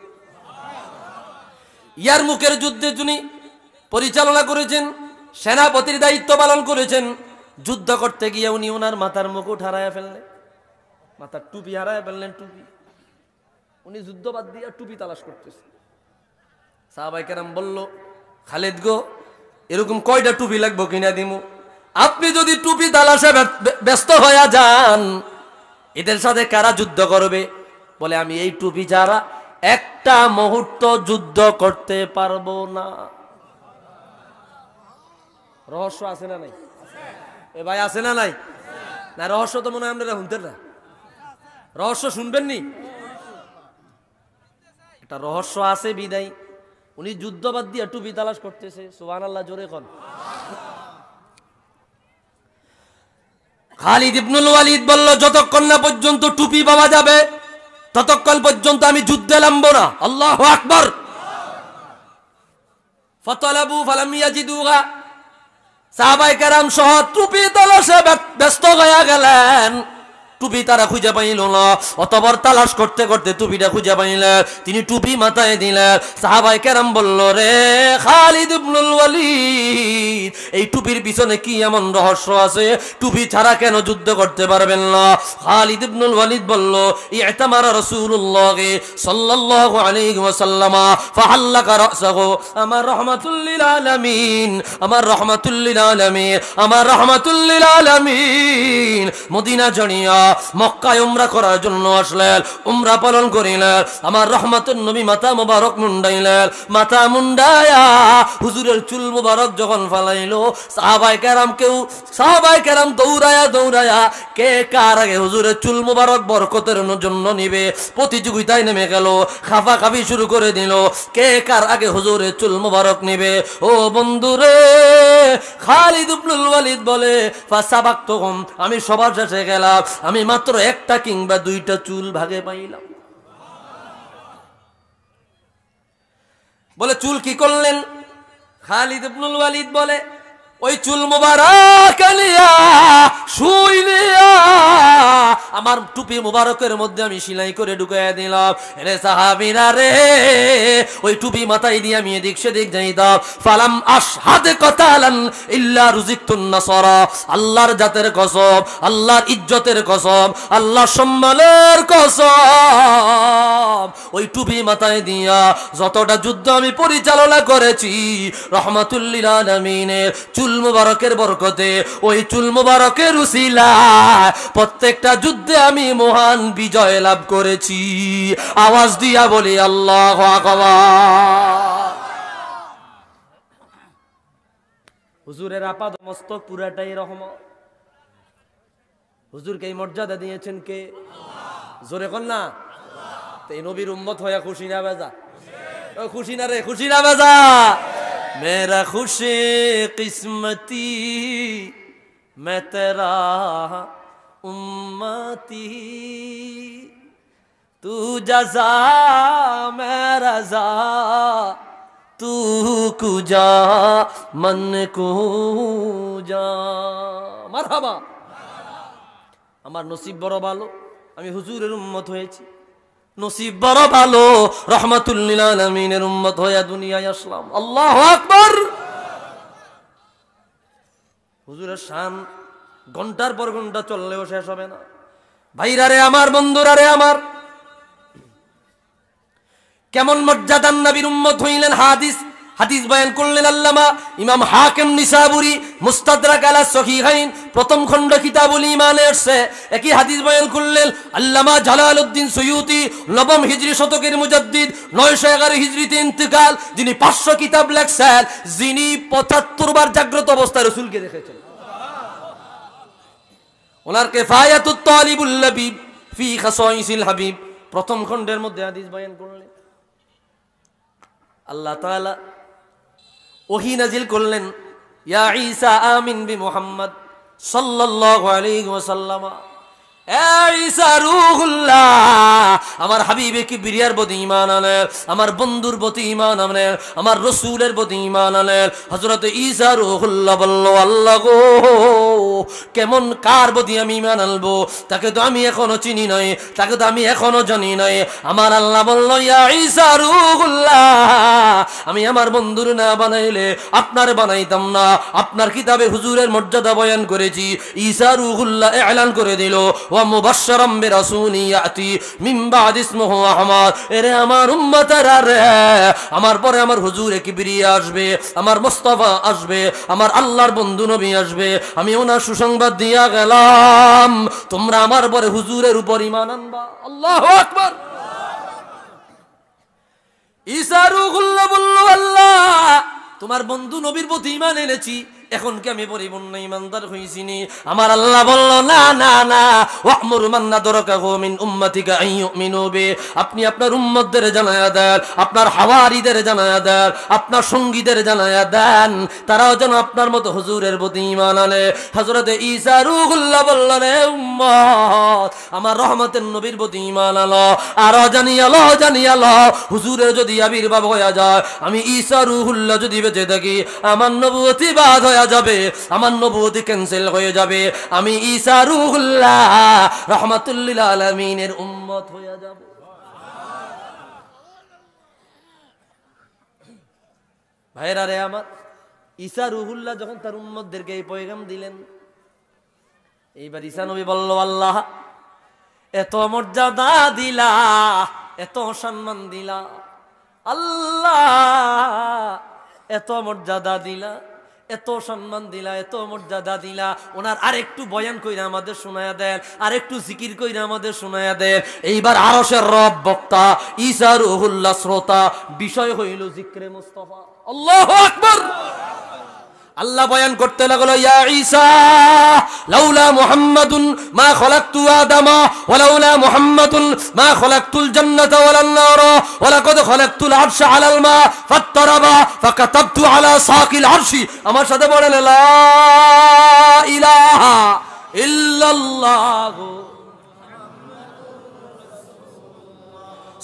ইয়ারমুকের যুদ্ধে তিনি পরিচালনা করেছেন, সেনাপতির দায়িত্ব পালন করেছেন। যুদ্ধ করতে গিয়ে উনি ওনার মাথার মুকুট হারায় ফেললেন, মাথার টুপি হারায় ফেললেন। টুপি উনি যুদ্ধ বাদ দিয়ে টুপি তালাশ করতেছেন। সাহাবায়ে কেরাম বলল, খালিদ গো, এরকম কয়টা টুপি লাগবো কিনা দিমু। আপনি যদি টুপি তালাশে ব্যস্ত হয়ে যান, এদের সাথে কারা যুদ্ধ করবে? বলে আমি এই টুপি ছাড়া একটা মুহূর্ত যুদ্ধ করতে পারবো না। রহস্য আছে না নাই? এ ভাই আছে না নাই? না রহস্য তো মনে হয় আপনারা শুনতেন না। রহস্য শুনবেন নি? একটা রহস্য আছে বিদায় উনি যুদ্ধবাদ দিয়ে টুপি তালাশ করতেছে। সুবহানাল্লাহ, জোরে কোন। খালিদ ইবনুল ওয়ালিদ বলল, যতক্ষণ না পর্যন্ত টুপি পাওয়া যাবে ততক্ষণ পর্যন্ত আমি যুদ্ধে নামবো না। আল্লাহু আকবার। ফাতালাবু ফালাম ইয়াজিদুহা, সাহাবায়ে কেরাম সহ টুপি তালাশে ব্যস্ত হয়ে গেলেন। টুপি তারা খুঁজে পাইল না। অতবার তালাশ করতে করতে টুপিটা খুঁজে পাইলেন। তিনি টুপি মাথায় দিলেন। সাহাবায়ে কেরাম বলল, রে খালিদ ইবনুল ওয়ালিদ, এই টুপির পিছনে কি এমন রহস্য আছে? টুপি ছাড়া কেন যুদ্ধ করতে পারবেন না? খালিদ ইবনুল ওয়ালিদ বলল, ইতামারা রাসূলুল্লাহ সাল্লাল্লাহু আলাইহি ওয়াসাল্লাম ফাহাল্লাকা রাসাহু, আমার রাহমাতুল লিল আলামিন, আমার রাহমাতুল লিল আলামিন, আমার রাহমাতুল লিল আলামিন মদিনা জড়িয়া মক্কায় উমরা করার জন্য আসলেন। উমরা পালন করিলেন। আমার রহমাতুন নবী মাথা মুবারক মুন্ডাইলেন। মাথা মুন্ডায়া হুজুরের চুল মুবারক যখন ফালাইলো, সাহাবায়ে কেরাম দৌড়ায়া কে কার আগে হুজুরের চুল মুবারক বরকতের জন্য নিবে প্রতিযোগিতায় নেমে গেল। খাফাখাফি শুরু করে দিল, কে কার আগে হুজুরের চুল মুবারক নিবে। ও বন্ধুরে, খালিদ ইবনুল ওয়ালিদ বলে, ফাসাবাকতুহুম, আমি সবার শেষে গেলাম। আমি মাত্র একটা কিংবা দুইটা চুল ভাগে পাইলাম। বলে চুল কি করলেন? খালিদ ইবনুল ওয়ালিদ বলে, ওই চুল মুবারক আনিয়া শুইলিয়া আমার টুপি মুবারকের মধ্যে আমি সেলাই করে ঢুকাইয়া দিলাম। রে সাহাবীরা রে, ওই টুপি মাথায় দিয়ে আমি এদিক সেদিক যাইতাম। ফালাম আশহাদে কাতালান ইল্লা রুজিকতুন নাসারা, আল্লাহর জাতের কসম, আল্লাহর ইজ্জতের কসম, আল্লাহর সম্মানের কসম, ওই টুপি মাথায় দিয়া যতটা যুদ্ধ আমি পরিচালনা করেছি রহমাতুল লিল আলামিনের চুল মুবারকের বরকতে, ওই চুল মুবারকের উসিলায় প্রত্যেকটা যুদ্ধে আমি মহান বিজয় লাভ করেছি। আওয়াজ দিয়া বলি আল্লাহু আকবার। হুজুরের আপাদ মস্তক পুরাটাই রহমত। হুজুরকে এই মর্যাদা দিয়েছেন কে? জোরে কোন না। এই নবীর উম্মত হয়ে খুশি না বেজা? খুশি না রে, খুশি না বেজা? मेरा खुशी किस्मती मैं तेरा उम्मती, तू जज़ा मैं रज़ा, तू कुजा मन कुजा। মারহাবা। আমার নসিব বড় ভালো, আমি হুজুরের উম্মত হয়েছি। নসিব বড় ভালো, রহমাতুল লিল আলামিনের উম্মত হয়ে দুনিয়ায় আসলাম। আল্লাহু আকবার। হুজুরের শান ঘন্টার পর ঘন্টা চললেও শেষ হবে না। ভাইরা রে আমার, বন্ধুরা রে আমার, কেমন মর্যাদার নবীর উম্মত হইলেন। হাদিস বয়ান করলেন আল্লামা ইমাম হাকিম নিসাবুরি মুস্তাদরাক আলা সহিহাইন প্রথম খণ্ড কিতাবুল ঈমানে আসছে। একই হাদিস বয়ান করলেন আল্লামা জালালউদ্দিন সুয়ুতি নবম হিজরি শতকের মুজাদ্দিদ, 911 হিজরিতে ইন্তেকাল, যিনি 500 কিতাব লেখছেন, যিনি 75 বার জাগ্রত অবস্থায় রাসূলকে দেখেছেন। ওনার কিফায়াতুত তালিবুল লাবিব ফি খাসাইসিল হাবিব প্রথম খণ্ডের মধ্যে হাদিস বয়ান করলেন। আল্লাহ তাআলা ওহী নাজিল করলেন, ইয়া ঈসা আমিন বি মুহাম্মদ সাল্লাল্লাহু আলাইহি ওয়াসাল্লাম, ঈসা রূহুল্লাহ, আমার হাবিবে কিবরিয়ার প্রতি ঈমান আনেন, আমার বন্ধুর প্রতি ঈমান আনেন, আমার রাসূলের প্রতি ঈমান আনেন। হযরত ঈসা রূহুল্লাহ বলল, আল্লাহ গো, কেমন কার প্রতি আমি ঈমান আনবো? তাকে তো আমি এখনো চিনি নাই, তাকে তো আমি এখনো জানি নাই। আমার আল্লাহ বলল, ইয়া ঈসা রূহুল্লাহ, আমি আমার বন্ধুর না বানাইলে আপনার বানাইতাম না। আপনার কিতাবে হুজুরের মর্যাদা বয়ান করেছি। ঈসা রূহুল্লাহ এলান করে দিল, ও ওয়া মুবাশশিরাম বিরাসূলিন ইয়াতি মিন বাদি ইসমুহু আহমদ। এরে আমার উম্মতেরা রে, আমার পরে আমার হুজুরে কিবরিয়া আসবে, আমার মুস্তাফা আসবে, আমার আল্লাহর বন্ধু নবী আসবে। আমি ওনার সুসংবাদ দিয়া গেলাম, তোমরা আমার পরে হুজুরের উপর ঈমান আনবা। আল্লাহু আকবার। ঈসা রূহুল্লাহ বলল, আল্লাহ তোমার বন্ধু নবীর প্রতি ঈমান এনেছি, এখন কি আমি পরিপূর্ণ ঈমানদার হইছি নি? আমার আল্লাহ বলল, না না না, ওয়া'মুর মান নাদরাকাহু মিন উম্মাতিকা আন ইউমিনু বি। আপনি আপনার উম্মতদের জানায়া দেন, আপনার হাওয়ারিদের জানায়া দেন, আপনার সঙ্গীদের জানায়া দেন, তারাও যেন আপনার মতো হুজুরের প্রতি ঈমান আনে। হযরতে ঈসা রূহুল্লাহ বলল, রে উম্মত, আমার রহমতের নবীর প্রতি ঈমান আনো, আর জানিয়ালো হুজুরের যদি আবির্ভাব হয়ে যায়, আমি ঈসা রূহুল্লাহ যদি বেঁচে থাকি, আমার নবুয়তি বাদ হয়ে যাবে, আমার নবুয়তি ক্যান্সেল হয়ে যাবে, আমি ঈসা রূহুল্লাহ রাহমাতুল লিল আলামিনের উম্মত হয়ে যাব। ভাইরা রে আমার, ঈসা রূহুল্লাহ যখন তার উম্মতদেরকে এই পয়গাম দিলেন, এইবার ঈসা নবী বলল, আল্লাহ এত মর্যাদা দিলা, এত সম্মান দিলা, আল্লাহ এত মর্যাদা দিলা, এত সম্মান দিলা, এত মর্যাদা দিলা। ওনার আরেকটু বয়ান কইরা আমাদের শোনায়া দেন, আরেকটু জিকির কইরা আমাদের শোনায়া দেন। এইবার আরশের রব বক্তা, ঈসা রূহুল্লাহ শ্রোতা, বিষয় হইল জিক্রে মুস্তাফা। আল্লাহু আকবার। আল্লাহ বয়ান করতে লাগলো, ইয়া ঈসা লাউলা মুহাম্মাদুন মা খলাকতু আদামা ওয়া লাউলা মুহাম্মাদুন মা খলাকতুল জান্নাতা ওয়ালান নারা ওয়া লাকাদ খলাকতুল আরশা আলাল মা ফাত্তারাবা ফাকাতাবতু আলা সাকিল আরশি। আমার সাথে বলেন, লা ইলাহা ইল্লাল্লাহ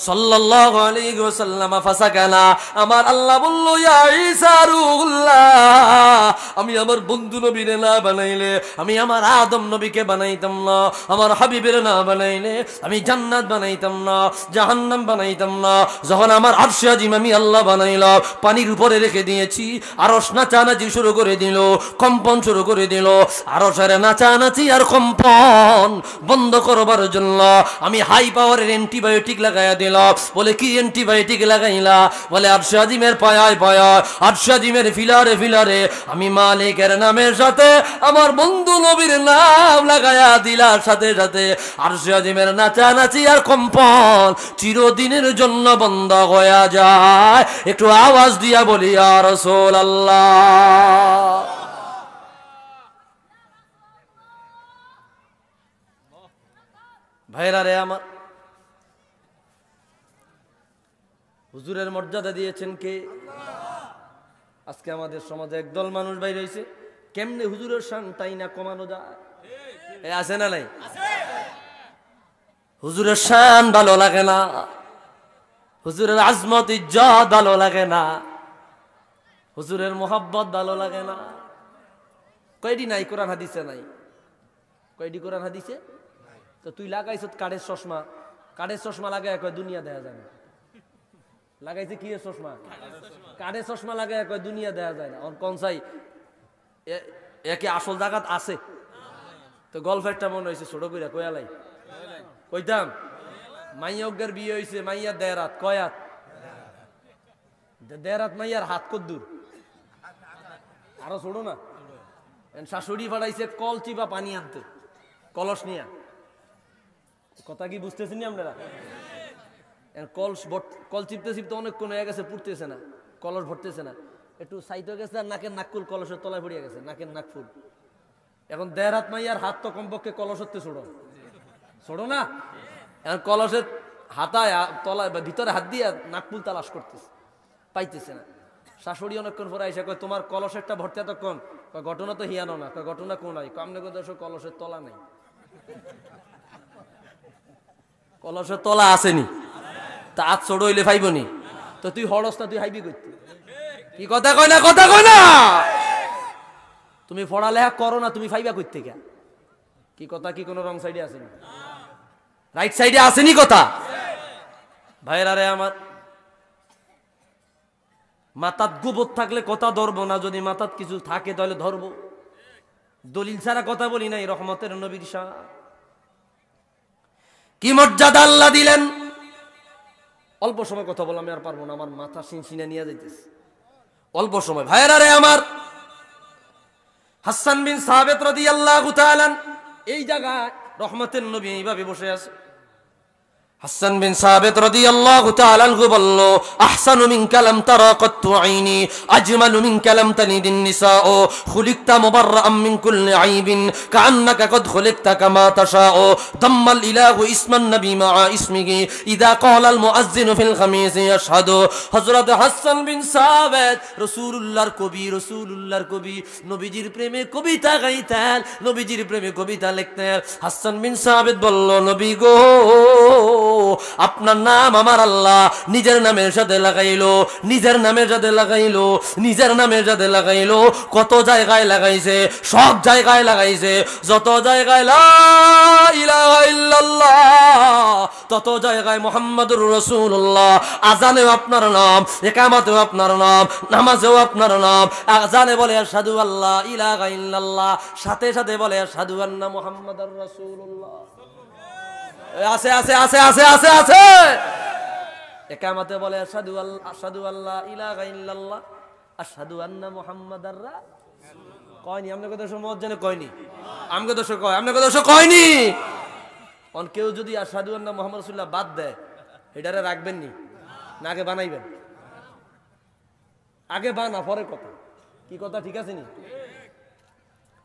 সাল্লাল্লাহু আলাইহি ওয়াসাল্লাম ফাসাকানা। আমার আল্লাহ বলল, ইয়া ঈসা রূহুল্লাহ, আমি আমার বন্ধু নবীরে না বানাইলে আমি আমার আদম নবীকে বানাইতাম না, আমার হাবিবের না বানাইলে আমি জান্নাত বানাইতাম না, জাহান্নাম বানাইতাম না। যখন আমার আরশে আজিম আমি আল্লাহ বানাইলাম, পানির উপরে রেখে দিয়েছি, আরশ নাচানাচি শুরু করে দিল, কম্পন শুরু করে দিল। আরশের নাচানাচি আর কম্পন বন্ধ করবার জন্য আমি হাই পাওয়ারের অ্যান্টিবায়োটিক লাগাইয়া দিলাম। বলে, কি অ্যান্টিবায়োটিক লাগাইলা? বলে, আরশে আজিমের পায়ায় পায়ায়, আরশে আজিমের ফিলারে ফিলারে আমি মালিকের নামের সাথে আমার বন্ধু নবীর নাম লাগাইয়া দিলার সাথে সাথে আরশে আজিমের নাচানাচি আর কম্পন চিরদিনের জন্য বন্ধ হয়ে যায়। একটু আওয়াজ দিয়া বলি, ইয়া রাসূলুল্লাহ। ভাইরা রে আমার, হুজুরের মর্যাদা দিয়েছেন কে? আজকে আমাদের সমাজে একদল মানুষ বাইরে হয়েছে, কেমনে হুজুরের শান তাই না কমানো যায়? আছে না নাই? হুজুরের শান ভালো লাগে না, হুজুরের আজমত ইজ্জত ভালো লাগে না, হুজুরের মোহাব্বত ভালো লাগে না। কয়টি নাই কোরআন হাদিসে নাই? কয়টি কোরআন হাদিসে? তো তুই লাগাইছ কাঠের চশমা, কাঠের চশমা লাগায় কয় দুনিয়া দেখা যায় না। লাগাইছে কি চশমা? কাঠের চশমা লাগায় কয় দুনিয়া দেখা যায় না। কোন চাই একে আসল জায়গাত আছে? তো গল্পেরটা মনে হয়েছে ছোট কইরা কয়ালাই কইতাম, মাইয়গের বিয়ে হয়েছে, মাইয়া দেড়াত কয়াত, দেড়াত মাইয়ার হাত কদ্দুর, আরো ছোট না? শাশুড়ি ফাটাইছে কল চিপা পানি আনতে, কলস নিয়া। কথা কি বুঝতেছেন আপনারা? কল চিপতে চিপতে অনেক কোন হয়ে গেছে, পুড়তেছে না, কলস ভরতেছে না, একটু সাইতে গেছে আর নাকের নাকফুল কলসের তলায় পড়িয়া গেছে, নাকের নাকফুল। এখন দেড় হাত মাইয়ার হাত তো কমপক্ষে কলসতে ছোড়ো ছোড়ো না? এখন কলসের হাতায় তলায় ভিতরে হাত দিয়ে নাকফুল তালাশ করতেছে, পাইতেছে না। শাশুড়ি অনেকক্ষণ পরে আইসা কয়, তোমার কলসেরটা ভরতে এতক্ষণ? ঘটনা তো হিয়ানো না। ঘটনা কোন নাই? কামনে কথা কলসের তলা নাই। কলসের তলা আসেনি, তা আজ ছোট হইলে ফাইবনি। তো তুই হরস না, তুই হাইবি করতে? কি কথা কয় না? কথা কয় না? তুমি পড়ালেখা করো না, তুমি ফাইবা করতে কে? কি কথা কি কোনো রং সাইডে আসেনি? রাইট সাইডে আসেনি কথা? ভাইরা রে আমার, মাথাত গোবর থাকলে কথা ধরবো না, যদি মাথাত কিছু থাকে তাহলে ধরবো। দলিল ছাড়া কথা বলি নাই, রহমতের নবীর শান। কি মর্যাদা আল্লাহ দিলেন। অল্প সময় কথা বললাম, আমি আর পারবো না, আমার মাথা শিনশিনা নিয়ে যাইতেছে। অল্প সময় ভাইয়েরা রে আমার, হাসান বিন সাবিত রাদিয়াল্লাহু তাআলা এই জায়গায় রহমতের নবী এইভাবে বসে আছে। হাসান বিন সাবিত রাদিয়াল্লাহু তাআলা আনহু বলল, আহসানু মিনকা লাম তারা কাত্তু আইনি, আজমালু মিনকা লাম তালিদিন নিসাউ, খুলিকতা মুবাররাআম মিন কুল্লি আইবিন, কাআন্নাকা কদ খুলিকতা কামা তাশাউ, দাম্মাল ইলাহু ইসমান নবী মা ইসমিহি ইযা ক্বালাল মুআজ্জিনু ফিল খামিস ইয়াশহাদু। হযরত হাসান বিন সাবিত রাসূলুল্লাহর কবি, রাসূলুল্লাহর কবি, নবীজির প্রেমে কবিতা গাইতেন, নবীজির প্রেমে কবিতা লিখতেন। হাসান বিন সাবিত বলল, নবী গো, আপনার নাম আমার আল্লাহ নিজের নামের সাথে লাগাইলো, নিজের নামের সাথে লাগাইলো, নিজের নামের সাথে লাগাইলো। কত জায়গায় লাগাইছে, সব জায়গায় লাগাইছে। যত জায়গায় লা ইলাহা ইল্লাল্লাহ, তত জায়গায় মুহাম্মাদুর রাসূলুল্লাহ। আজানেও আপনার নাম, ইকামতেও আপনার নাম, নামাজেও আপনার নাম। আজানে বলে আশহাদু আল্লা ইলাহা ইল্লাল্লাহ, সাথে সাথে বলে আশহাদু আন্না মুহাম্মাদুর রাসূলুল্লাহ। আছে আছে আছে আছে আছে আছে। ইকামতে বলে আশহাদু আল্লা ইলাহা ইল্লাল্লাহ, আশহাদু আন্না মুহাম্মাদার রাসূলুল্লাহ। কয়নি আমনে কথা সময় জানে, কয়নি আমগে দোষ কয়, আমনে কথা দোষ কয়নি। অন কেউ যদি আশহাদু আন্না মুহাম্মাদ রাসূলুল্লাহ বাদ দেয়, এটারে রাখবেন নি না আগে বানাইবেন? আগে বানা পরে কথা। কি কথা ঠিক আছে নি?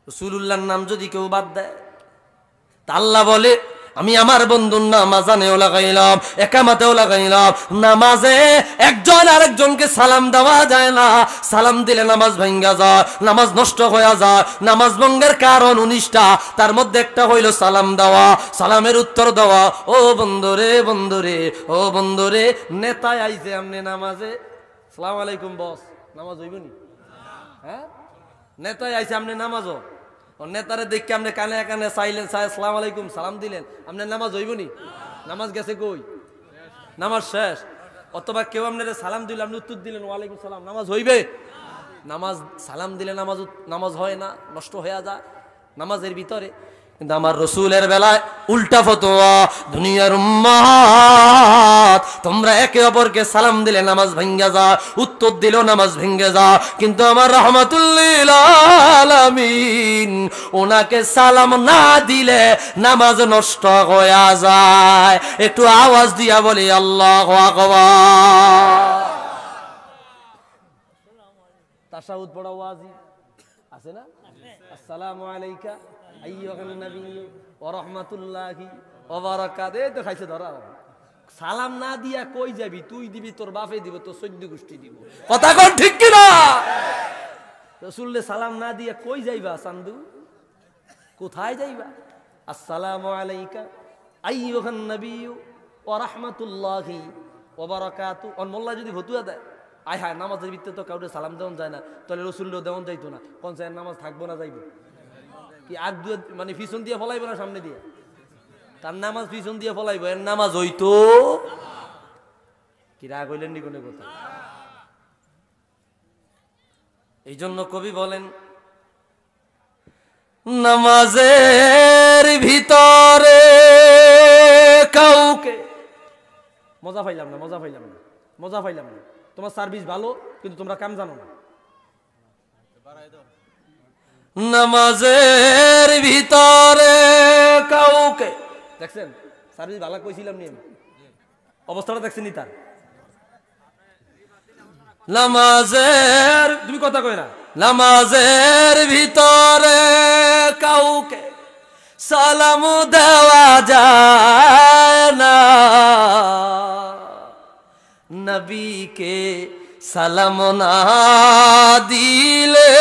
রাসূলুল্লাহর নাম যদি কেউ বাদ দেয়, তা আল্লাহ বলে আমি আমার বন্ধুর নাম আজানেও লাগাইলাম, একামাতেও লাগাইলাম। নামাজে একজন আরেকজনকে সালাম দেওয়া যায় না, সালাম দিলে নামাজ ভেঙ্গা যায়, নামাজ নষ্ট হয়ে যায়। নামাজ ভঙ্গের কারণ 19টা, তার মধ্যে একটা হইল সালাম দেওয়া, সালামের উত্তর দেওয়া। ও বন্ধুরে বন্ধুরে, ও বন্ধুরে, নেতায় আইছে আমনে নামাজে, সালাম আলাইকুম বস, নামাজ হইব নি? হ্যাঁ, নেতায় আইছে আমনে নামাজও, নেতারে দেখে আপনি কানে কানে চাইলেন, আসসালামু আলাইকুম সালাম দিলেন, আপনার নামাজ হইব নি? নামাজ গেছে কই? নামাজ শেষ। অথবা কেউ আপনার সালাম দিল, আপনি উত্তর দিলেন ওয়ালাইকুম সালাম, নামাজ হইবে? নামাজ সালাম দিলে নামাজ হয় না, নষ্ট হয়ে যায় নামাজের ভিতরে। কিন্তু আমার রাসূলের বেলায় উল্টা ফতোয়া, দুনিয়ার উম্মাত তোমরা একে অপরকে সালাম দিলে নামাজ ভেঙ্গে যায়, উত্তর দিলেও নামাজ ভেঙ্গে যায়। কিন্তু আমার রাহমাতুল লিল আলামিন ওনাকে সালাম না দিলে নামাজ নষ্ট হয়ে যায়। একটু আওয়াজ দিয়া বলি আল্লাহু আকবার। তাশাহুদ পড়া ওয়াজিব আছে না? আসসালামু আলাইকা আইয়ুহান নবী ওয়া রাহমাতুল্লাহি ওয়া বারাকাতুহু। এই তো খাইছে ধরা। সালাম না দিয়া কই যাবি? তুই দিবি, তোর বাপে দিব, তোর সৈন্য গোষ্ঠী দিব। কথা কোন ঠিক কি না? রাসূলকে সালাম না দিয়া কই যাইবা চান্দু? কোথায় যাইবা? আসসালামু আলাইকা আইয়ুহান নবী ওয়া রাহমাতুল্লাহি ওয়া বারাকাতুহু। অন মোল্লা যদি ফতুয়া দেয়, আয় হায় নামাজের ভিতরে তো কাউকে সালাম দেওয়া যায় না, তাহলে রাসূলও দেওয়া যাইতো না, কোন চায় নামাজ থাকবো না যাইবো কি? আগ দিয়ে মানে পিছন দিয়ে ফলাইবো না সামনে দিয়ে? তার নামাজ পিছন দিয়ে ফলাইবো, এর নামাজ হইতো কি? রাগ হইলেন নি কোনো কথা? এই জন্য কবি বলেন, নামাজের ভিতরে কাউকে মজা পাইলাম না, মজা পাইলাম না, মজা পাইলাম না। তোমার সার্ভিস ভালো, কিন্তু তোমরা কাম জানো না। নামাজের ভিতরে কাউকে দেখছেন? সার্ভিস ভালো কইছিলাম নি, অবস্থাটা দেখছেন নি তার? নামাজের, তুমি কথা কই না, নামাজের ভিতরে কাউকে সালাম দেওয়া যায় না, নবীকে সালাম না দিলে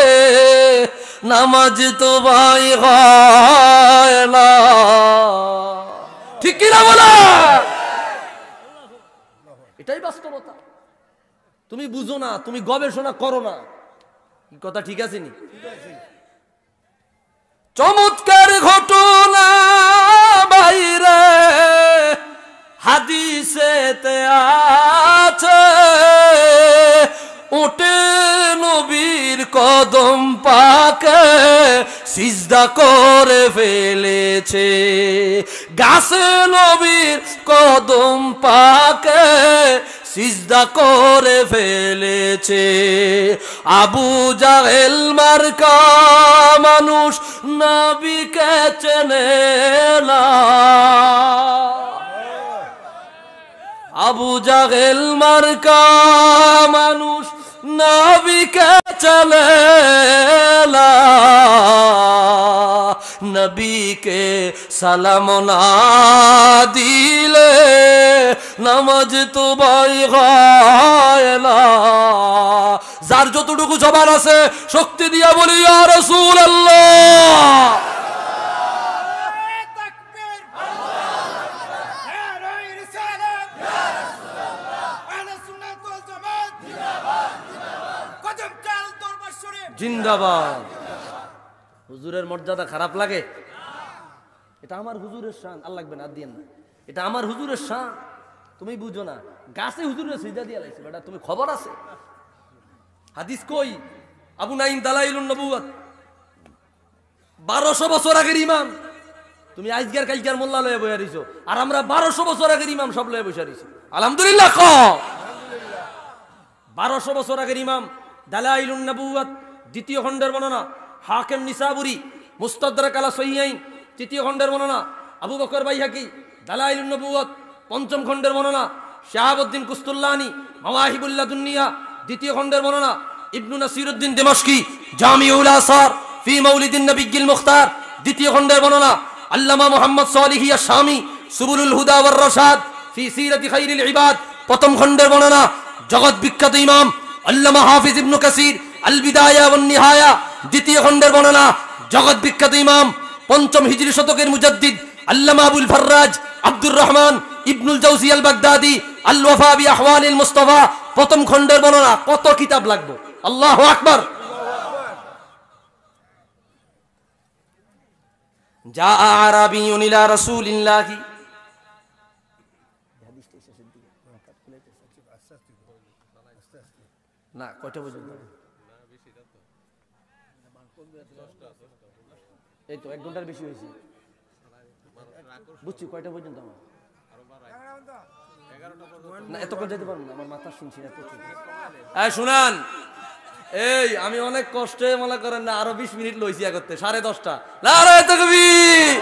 নামাজ তো ভাই হয় না। ঠিক কিনা বলা? এটাই বাস্তবতা। তুমি বুঝো না, তুমি গবেষণা করো না। কথা ঠিক আছে নি? চমৎকার ঘটনা বাইরে হাদিসেতে আছে, উঠে নবীর কদম পাকে সিজদা করে ফেলেছে। গাছে নবীর কদম পাকে সিজদা করে ফেলেছে। আবু জাহেল মার্কা মানুষ নবীকে চেনে না। আবু জাহেল মার্কা মানুষ নবীকে চেনে না। নবীকে সালাম না দিলে নামাজ তো ভাই হয় না। যার যতটুকু জবান আছে শক্তি দিয়া বলি ইয়া রাসূলুল্লাহ। জিন্দাবাদ। হুজুরের মর্যাদা খারাপ লাগে? এটা আমার হুজুরের শান। আর লাগবে না, আর দিয়েন না। এটা আমার হুজুরের শান, তুমি বুঝো না। গাছে হুজুরের সিজদা দিয়া লাইছে বেটা, তুমি খবর আছে? হাদিস কই? আবু নাঈম দালাইলুন নবুওয়াত, 1200 বছর আগের ইমাম। তুমি আজকের কালকের মোল্লা লয়ে বইয়া রইছো, আর আমরা 1200 বছর আগের ইমাম সব লয়ে বসে রইছি। আলহামদুলিল্লাহ ক 1200 বছর আগের ইমাম দালাইলুন নবুওয়াত দ্বিতীয় খণ্ডের বর্ণনা, হাকিম নিসাবুরি মুস্তাদরাক আলা সহিহাইন তৃতীয় খণ্ডের বর্ণনা, আবু বকর বাইহাকি দালাইলুন নবুওয়াত পঞ্চম খণ্ডের বর্ণনা, শাহাবুদ্দিন কুস্তুল্লানি মাওয়াহিবুল লাদুনিয়া দ্বিতীয় খণ্ডের বর্ণনা, ইবনু নাসিরউদ্দিন দিমাশকি জামিউল আসার ফি মাউলিদিন নবিয়্যিল মুখতার দ্বিতীয় খণ্ডের বর্ণনা, আল্লামা মুহাম্মদ সালিহি আশ-শামি সুবুলুল হুদা ওয়ার রাশাদ ফি সিরাতি খাইরিল ইবাদ প্রথম খণ্ডের বর্ণনা, জগৎ বিখ্যাত ইমাম আল্লামা হাফিজ ইবনু কাসির আল বিদায়া ওয়ান নিহায়া দ্বিতীয় খণ্ডের বর্ণনা, জগৎ বিখ্যাত ইমাম পঞ্চম হিজরি শতকের মুজাদ্দিদ আল্লামা আবুল ফাররাজ আব্দুর রহমান ইবনুল জাওজি আল বাগদাদি আল ওয়াফা বি আহওয়ালিল মুস্তাফা প্রথম খণ্ডের বর্ণনা। কত কিতাব লাগবে? আল্লাহু আকবার। জা আরাবিয়ুন ইলা রাসূলিল্লাহি, না কয়টা পর্যন্ত? এই তো 1 ঘন্টার বেশি হয়েছে। বুঝছি কয়টা পর্যন্ত? আমার না এতক্ষণ যেতে পারবো না, আমার মাথা শুনছি না প্রচুর। শুনান, এই আমি অনেক কষ্টে মনে করেন না আরো 20 মিনিট লইছি করতে 10:30। নারায়ে তাকবীর,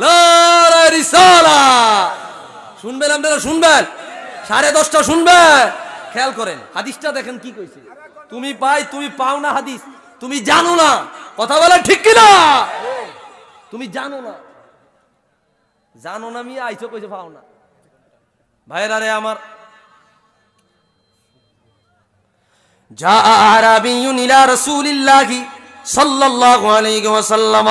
নারায়ে রিসালাত। শুনবেন আপনারা, শুনবেন 10:30 শুনবেন। খেয়াল করেন হাদিসটা দেখেন কি কইছে। তুমি তুমি পাও না হাদিস, তুমি জানো না। কথা বলে ঠিক কিনা? তুমি জানো না, জানো না মিয়া আইছো কইছে পাও না। ভাইরা রে আমার, জা আরাবিয়ুন ইলা রাসূলিল্লাহি সাল্লাল্লাহু আলাইহি ওয়াসাল্লাম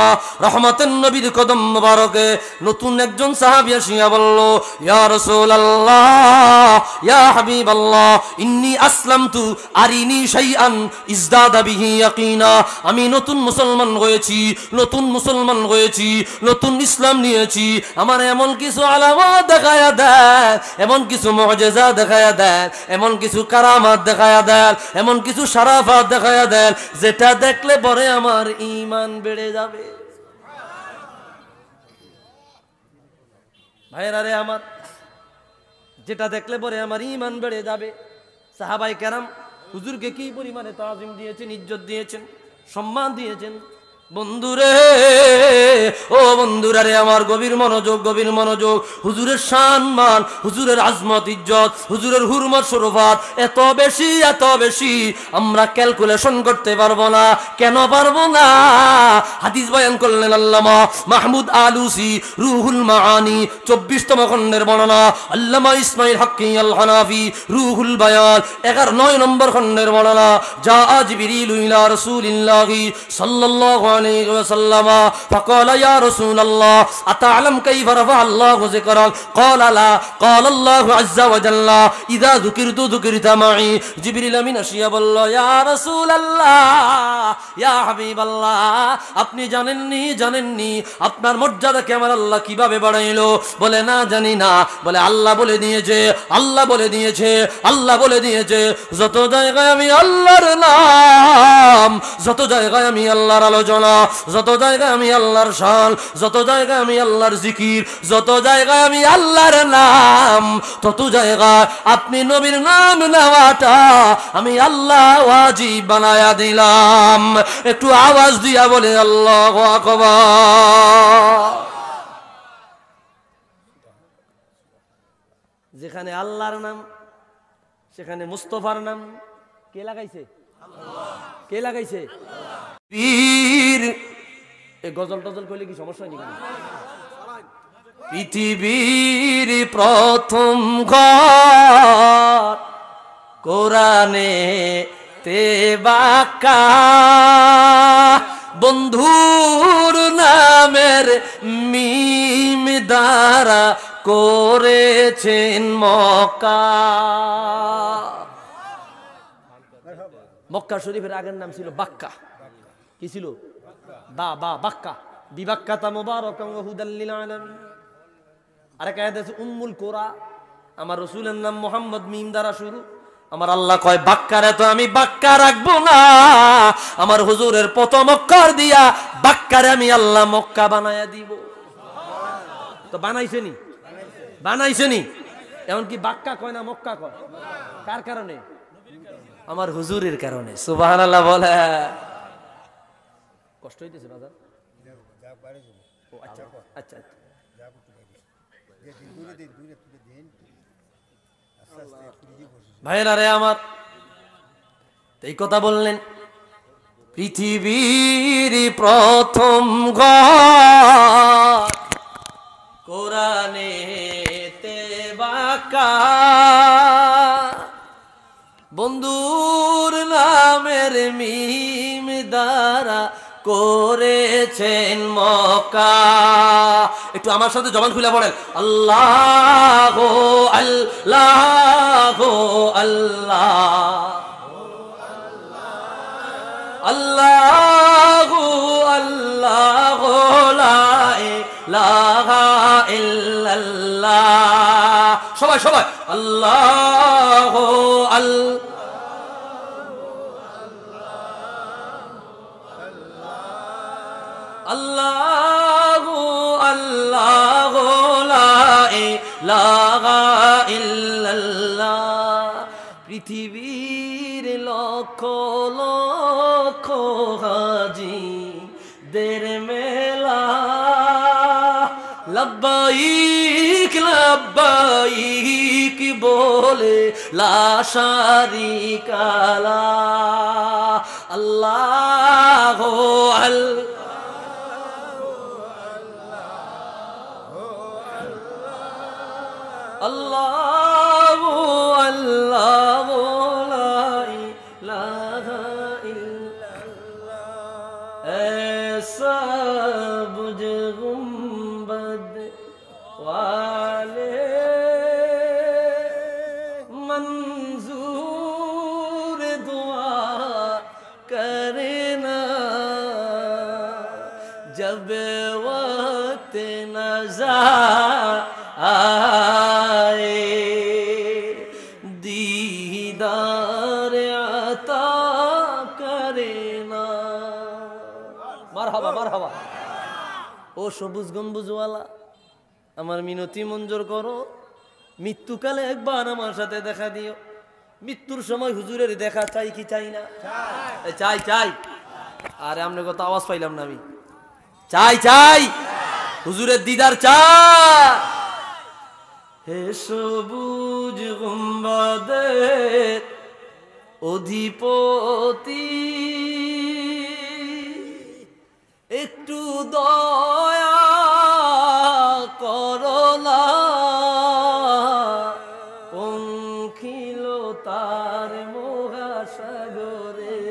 রহমাতুন নবীর কদম মোবারকে নতুন একজন সাহাবী আসিয়া বলল, ইয়া রাসূলুল্লাহ ইয়া হাবিবাল্লাহ ইন্নী আসলামতু আরিনি শাইআন ইজদাদা বিহি ইয়াকিনা। আমি নতুন মুসলমান হয়েছি, নতুন মুসলমান হয়েছি, নতুন ইসলাম নিয়েছি। আমার এমন কিছু আলামত দেখায়া দেন, এমন কিছু মুআজিজা দেখায়া দেন, এমন কিছু কারামাত দেখায়া দেন, এমন কিছু শারাফাত দেখায়া দেন যেটা দেখলে পরে আমার ঈমান বেড়ে যাবে। ভাইরা রে আমার, যেটা দেখলে পরে আমার ঈমান বেড়ে যাবে। সাহাবায়ে কেরাম হুজুরকে কি পরিমাণে তাজিম দিয়েছেন, ইজ্জত দিয়েছেন, সম্মান দিয়েছেন। বন্ধুরে, ও বন্ধুরা রে আমার, গভীর মনোযোগ, গভীর মনোযোগ। হুজুরের সম্মান, হুজুরের আজমত, ইজ্জত, হুজুরের হুরমত, শরফাত এত বেশি, এত বেশি আমরা ক্যালকুলেশন করতে পারবো না। কেন পারবো না? হাদিস বয়ান করলেন আল্লামা মাহমুদ আলুসি রুহুল মাআনি 24তম খণ্ডের বর্ণনা, আল্লামা ইসমাইল হাক্কি আল হানাফি রুহুল বায়ান 9 নম্বর খণ্ডের বর্ণনা। জা জিবরিল ইলা রাসূলিল্লাহি সাল্লাল্লাহু عليه وسلم فقال يا رسول الله أتعلم كيف رفع الله ذكرك قال لا قال الله عز وجل إذا ذكرت ذكرت معي জিবরিল আমিন আসিয়া বলল, ইয়া রাসূলুল্লাহ ইয়া হাবিবাল্লাহ আপনি জানেননি আপনার মর্যাদাকে আমার আল্লাহ কিভাবে বাড়াইলো? বলে না জানি না। বলে আল্লাহ বলে দিয়েছে, আল্লাহ বলে দিয়েছে, আল্লাহ বলে দিয়েছে। যত জায়গায় আমি আল্লাহর নাম, যত জায়গায় আমি আল্লাহর আলোচনা, আল্লাহ, যত জায়গায় আমি আল্লাহর শান, যত জায়গায় আমি আল্লাহর জিকির, যত জায়গায় আমি আল্লাহর নাম, তত জায়গায় আপনি নবীর নাম নেওয়াটা আমি আল্লাহ ওয়াজিব বানায়া দিলাম। একটু আওয়াজ দিয়া বলে আল্লাহু আকবার। যেখানে আল্লাহর নাম সেখানে মুস্তাফার নাম কে লাগাইছে? কে লাগাইছে? পীর। এই গজল টজল কইলে কি সমস্যা হয়নি? পৃথিবীর প্রথম ঘর কোরআনে তে বাঁকা, বন্ধুর নামের মিম দ্বারা করেছেন মক্কা। মক্কা শরীফের আগের নাম ছিল বাক্কা। কি ছিল? বাক্কা। বিবাক্কাতা মুবারাকান ওয়া হুদাল লিল আলামিন। আরেক আয়াত আছে উম্মুল কোরা, আমার রাসূলের নাম মুহাম্মদ, মিম দ্বারা শুরু। আমার আল্লাহ কয় বাক্কারে তো আমি বাক্কা রাখবো না, আমার হুজুরের প্রথম অক্ষর দিয়া বাক্কারে আমি আল্লাহ মক্কা বানায়া দিব। তো বানাইছেনি? বানাইছেনি। এমনকি বাক্কা কয় না মক্কা কয়। কার কারণে? আমার হুজুরের কারণে। সুবহানাল্লাহ বলে। কষ্ট হইতেছে বাজার? আচ্ছা আচ্ছা। ভাইরা রে আমার, এই কথা বললেন পৃথিবীর প্রথম ঘর কোরআনে তে বাঁকা, বন্ধুর নামের মিম দ্বারা করেছেন মক্কা। একটু আমার সাথে জবান খুলে পড়েন আল্লাহ আল্লাহ আল্লাহ আল্লাহ আল্লাহ লা ইলাহা ইল্লাল্লাহ। সবাই সবাই আল্লাহ আল্লাহ আল্লাহু আল্লাহ লা ইলাহা ইল্লাল্লাহ। পৃথিবীর লক্ষ লক্ষ হাজিদের মেলা, লব্বাইক লব্বাইক বলে লা শারিকা লাহ। আল্লাহু আল্লাহ আল্লাহু আল্লাহ লা ইলাহা ইল্লাল্লাহ। ऐसा बुझ गुंबद वाले मंजूर दुआ करना, जब वक्त नज़र आए दीदार अता करे ना। মারহাবা মারহাবা। ও সবুজ গম্বুজওয়ালা, আমার মিনতি মঞ্জুর করো, মৃত্যুকালে একবার আমার সাথে দেখা দিও। মৃত্যুর সময় হুজুরের দেখা চাই কি চাই না? চাই চাই। আরে আমনে কত আওয়াজ পাইলাম না আমি। চাই চাই, হুজুরের দিদার চাই। হে সবুজ গুম্বাদের অধিপতি, একটু দয়া করো না, পঙ্খিল তার মহাসাগরে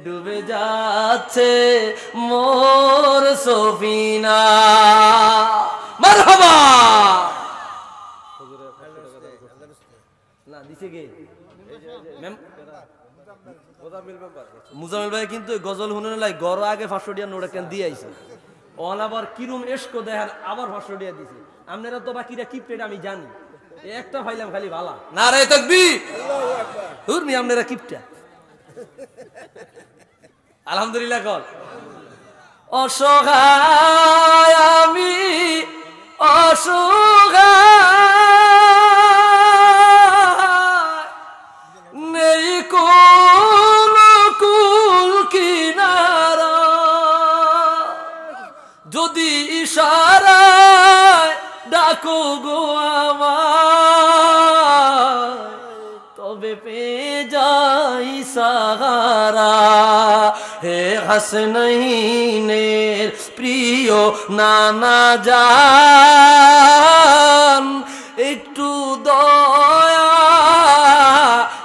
ডুবে যাচ্ছে মোর সফিনা। মারহাবা। না দিছে কে? মুজামিল ভাই কিন্তু গজল হুনে লাই গড় আগে 500 টাকা নোট কেন দিয়ে আইছে। অন আবার কিরম এসকো দেখেন আবার 500 টাকা দিছে। আপনারা তো বাকিরা কিপটেড আমি জানি, একটা ফাইলাম খালি ভালা। নারে তাকবীর, আল্লাহু আকবার। হুরমি আপনারা কিপটা। আলহামদুলিল্লাহ কল। অসহায় আমি অসহায়, নেই কোন কুল কিনারা, যদি ইশারায় ডাকো গো আমায়, তবে পেয়ে যাই সাহারা। হে হাসনাইনের প্রিয় নানা জান, একটু দয়া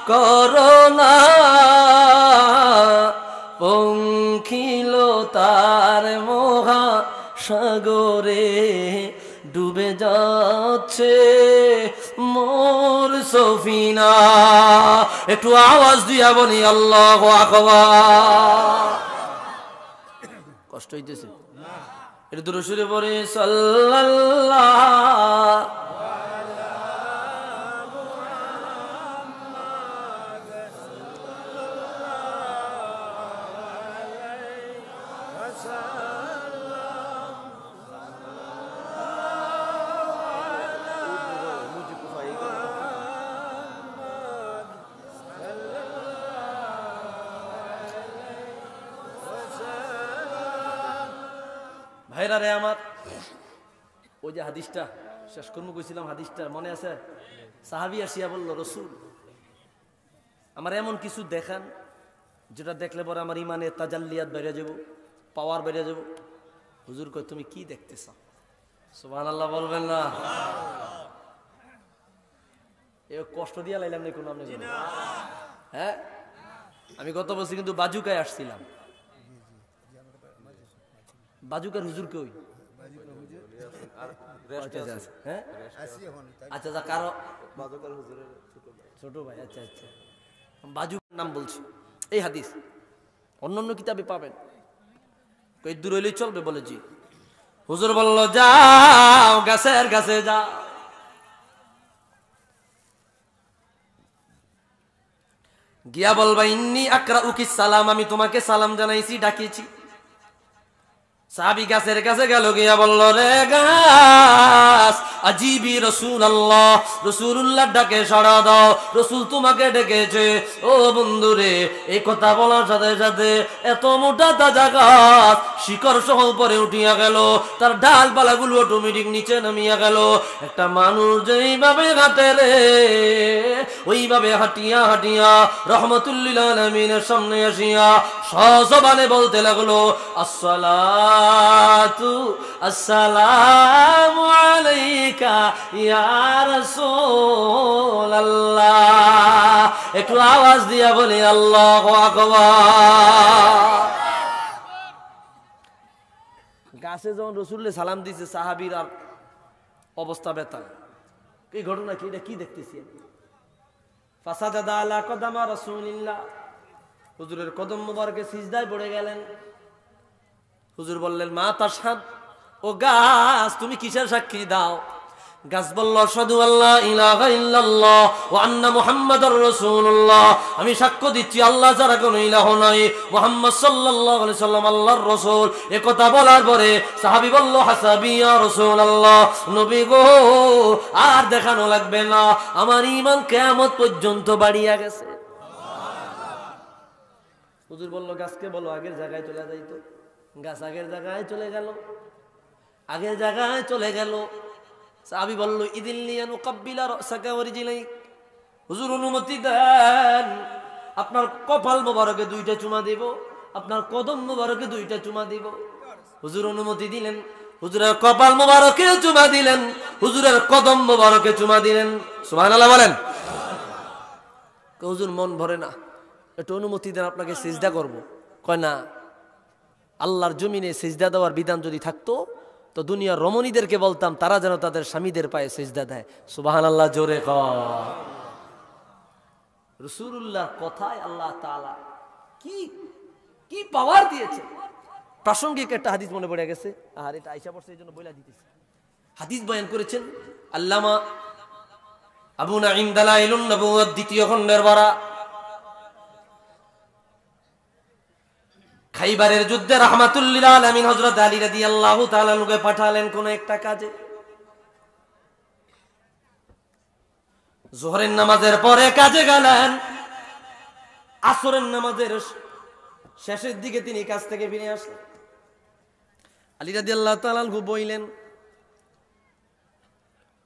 করো না, পঙ্খিল তার মহা সাগরে ডুবে যাচ্ছে মোর সফিনা। একটু আওয়াজ দিয়া বলি আল্লাহু আকবার। কষ্ট হইতেছে? এটা দূর সুরে পড়ে সাল্লাল্লাহু। ভাইরা রে আমার, ওই যে হাদিসটা শেষ করবো কইছিলাম, হাদিসটা মনে আছে? সাহাবী আসিয়া বলল, রসুল আমার এমন কিছু দেখান যেটা দেখলে পরে আমার ইমানের তাজাল্লিয়াত বেড়ে যাব, পাওয়ার বেড়ে যাব। হুজুর কই, তুমি কি দেখতেছ? সুবহানাল্লাহ বলবেন না? এ কষ্ট দিয়া লাইলাম না কোনো? আপনি হ্যাঁ, আমি গত বছর কিন্তু বাজুকায় আসছিলাম। বাজুকার হুজুর কই? হ্যাঁ, আচ্ছা আচ্ছা, কারো ছোট ভাই? আচ্ছা আচ্ছা, বাজুকার নাম বলছি। এই হাদিস অন্যান্য কিতাবে পাবেন। কই দূর হইলেই চলবে? বলে জি। হুজুর বলল, যাও গাছের কাছে যাও, গিয়া বলবা ইন্নী আকরাউকি সালাম, আমি তোমাকে সালাম জানাইছি, ডাকিয়েছি। সাহাবী গাছের কাছে গেল, গিয়া বলল, রে গাছ, আজিবি রাসূলুল্লাহ, রাসূলুল্লাহ ডাকে সাড়া দাও, রাসূল তোমাকে ডেকেছে। ও বন্ধু রে, এই কথা বলার সাথে সাথে এত মোটা তাজা গাছ শিকড় সহ উপরে উঠিয়া গেল, তার ডালপালাগুলো অটোমেটিক নিচে নামিয়া গেল। একটা মানুষ যেইভাবে হাঁটে রে, ওইভাবে হাঁটিয়া হাঁটিয়া রহমাতুল লিল আলামিনের সামনে আসিয়া সজবানে বলতে লাগলো, আসসালামু আলাইকা ইয়া রাসূলুল্লাহ। একটু আওয়াজ দিয়া বলি আল্লাহু আকবার। গাছে যখন রাসূলুল্লাহ সালাম দিছে, সাহাবীর আর অবস্থা বেতাল। এই ঘটনা কি? এটা কি দেখতেছি? ফাসাদাদা আলা কদামা রাসূলিল্লাহ, হুজুরের কদম মোবারকে সিজদায় পড়ে গেলেন। হুজুর বললেন, মা তাশহাদ, ও গাছ তুমি কিসের সাক্ষী দাও? গাছ বলল, আশহাদু আল্লা ইলাহা ইল্লাল্লাহ ওয়া আন্না মুহাম্মাদুর রাসূলুল্লাহ, আমি সাক্ষ্য দিচ্ছি আল্লাহ ছাড়া কোনো ইলাহ নাই, মুহাম্মদ সাল্লাল্লাহু আলাইহি সাল্লাম আল্লাহর রাসূল। এই কথা বলার পরে সাহাবী বলল, হাসাবি ইয়া রাসূলুল্লাহ, নবী গো আর দেখানো লাগবে না, আমার ঈমান কিয়ামত পর্যন্ত বাড়িয়া গেছে। হুজুর বলল, গাছকে বলো আগের জায়গায় চলে যাইতো। গাছ আগের জায়গায় চলে গেল, আগের জায়গায় চলে গেল। সাহাবী বলল, ইদিল্লিয়া নুকাব্বিলা রাসাকা ওয়া রিজলাইক, হুজুর অনুমতি দেন, আপনার কপাল মোবারকে দুইটা চুমা দেব, আপনার কদম মোবারকে দুইটা চুমা দিব। হুজুর অনুমতি দিলেন, হুজুরের কপাল মোবারকে চুমা দিলেন, হুজুরের কদম মোবারকে চুমা দিলেন। সুবহানাল্লাহ বলেন। হুজুর মন ভরে না, একটু অনুমতি দেন, আপনাকে সিজদা করব। কয় না, আল্লাহর জমিনে সিজদা দেওয়ার বিধান যদি থাকতো তো দুনিয়ার রমণীদেরকে বলতাম তারা যেন তাদের স্বামীদের পায়ে সিজদা দেয়। সুবহানাল্লাহ জোরে কর। রাসূলুল্লাহর কথায় আল্লাহ তাআলা কি কি পাওয়ার দিয়েছে। প্রাসঙ্গিক একটা হাদিস মনে পড়ে গেছে, আর এটা আয়েশা পড়ছে এই জন্য বইলা দিতেছি। হাদিস বয়ান করেছেন আল্লামা আবু নাঈম দালাইলুন নবুওয়াত দ্বিতীয় খণ্ডের 12। খাইবারের যুদ্ধে রাহমাতুল লিল আলামিন হযরত আলী রাদিয়াল্লাহু তাআলা আনহুকে পাঠালেন কোন একটা কাজে। যোহরের নামাজের পরে কাজে গেলেন, আসরের নামাজের শেষের দিকে তিনি কাজ থেকে ফিরে আসলেন। আলী রাদিয়াল্লাহু তাআলা আনহু বললেন,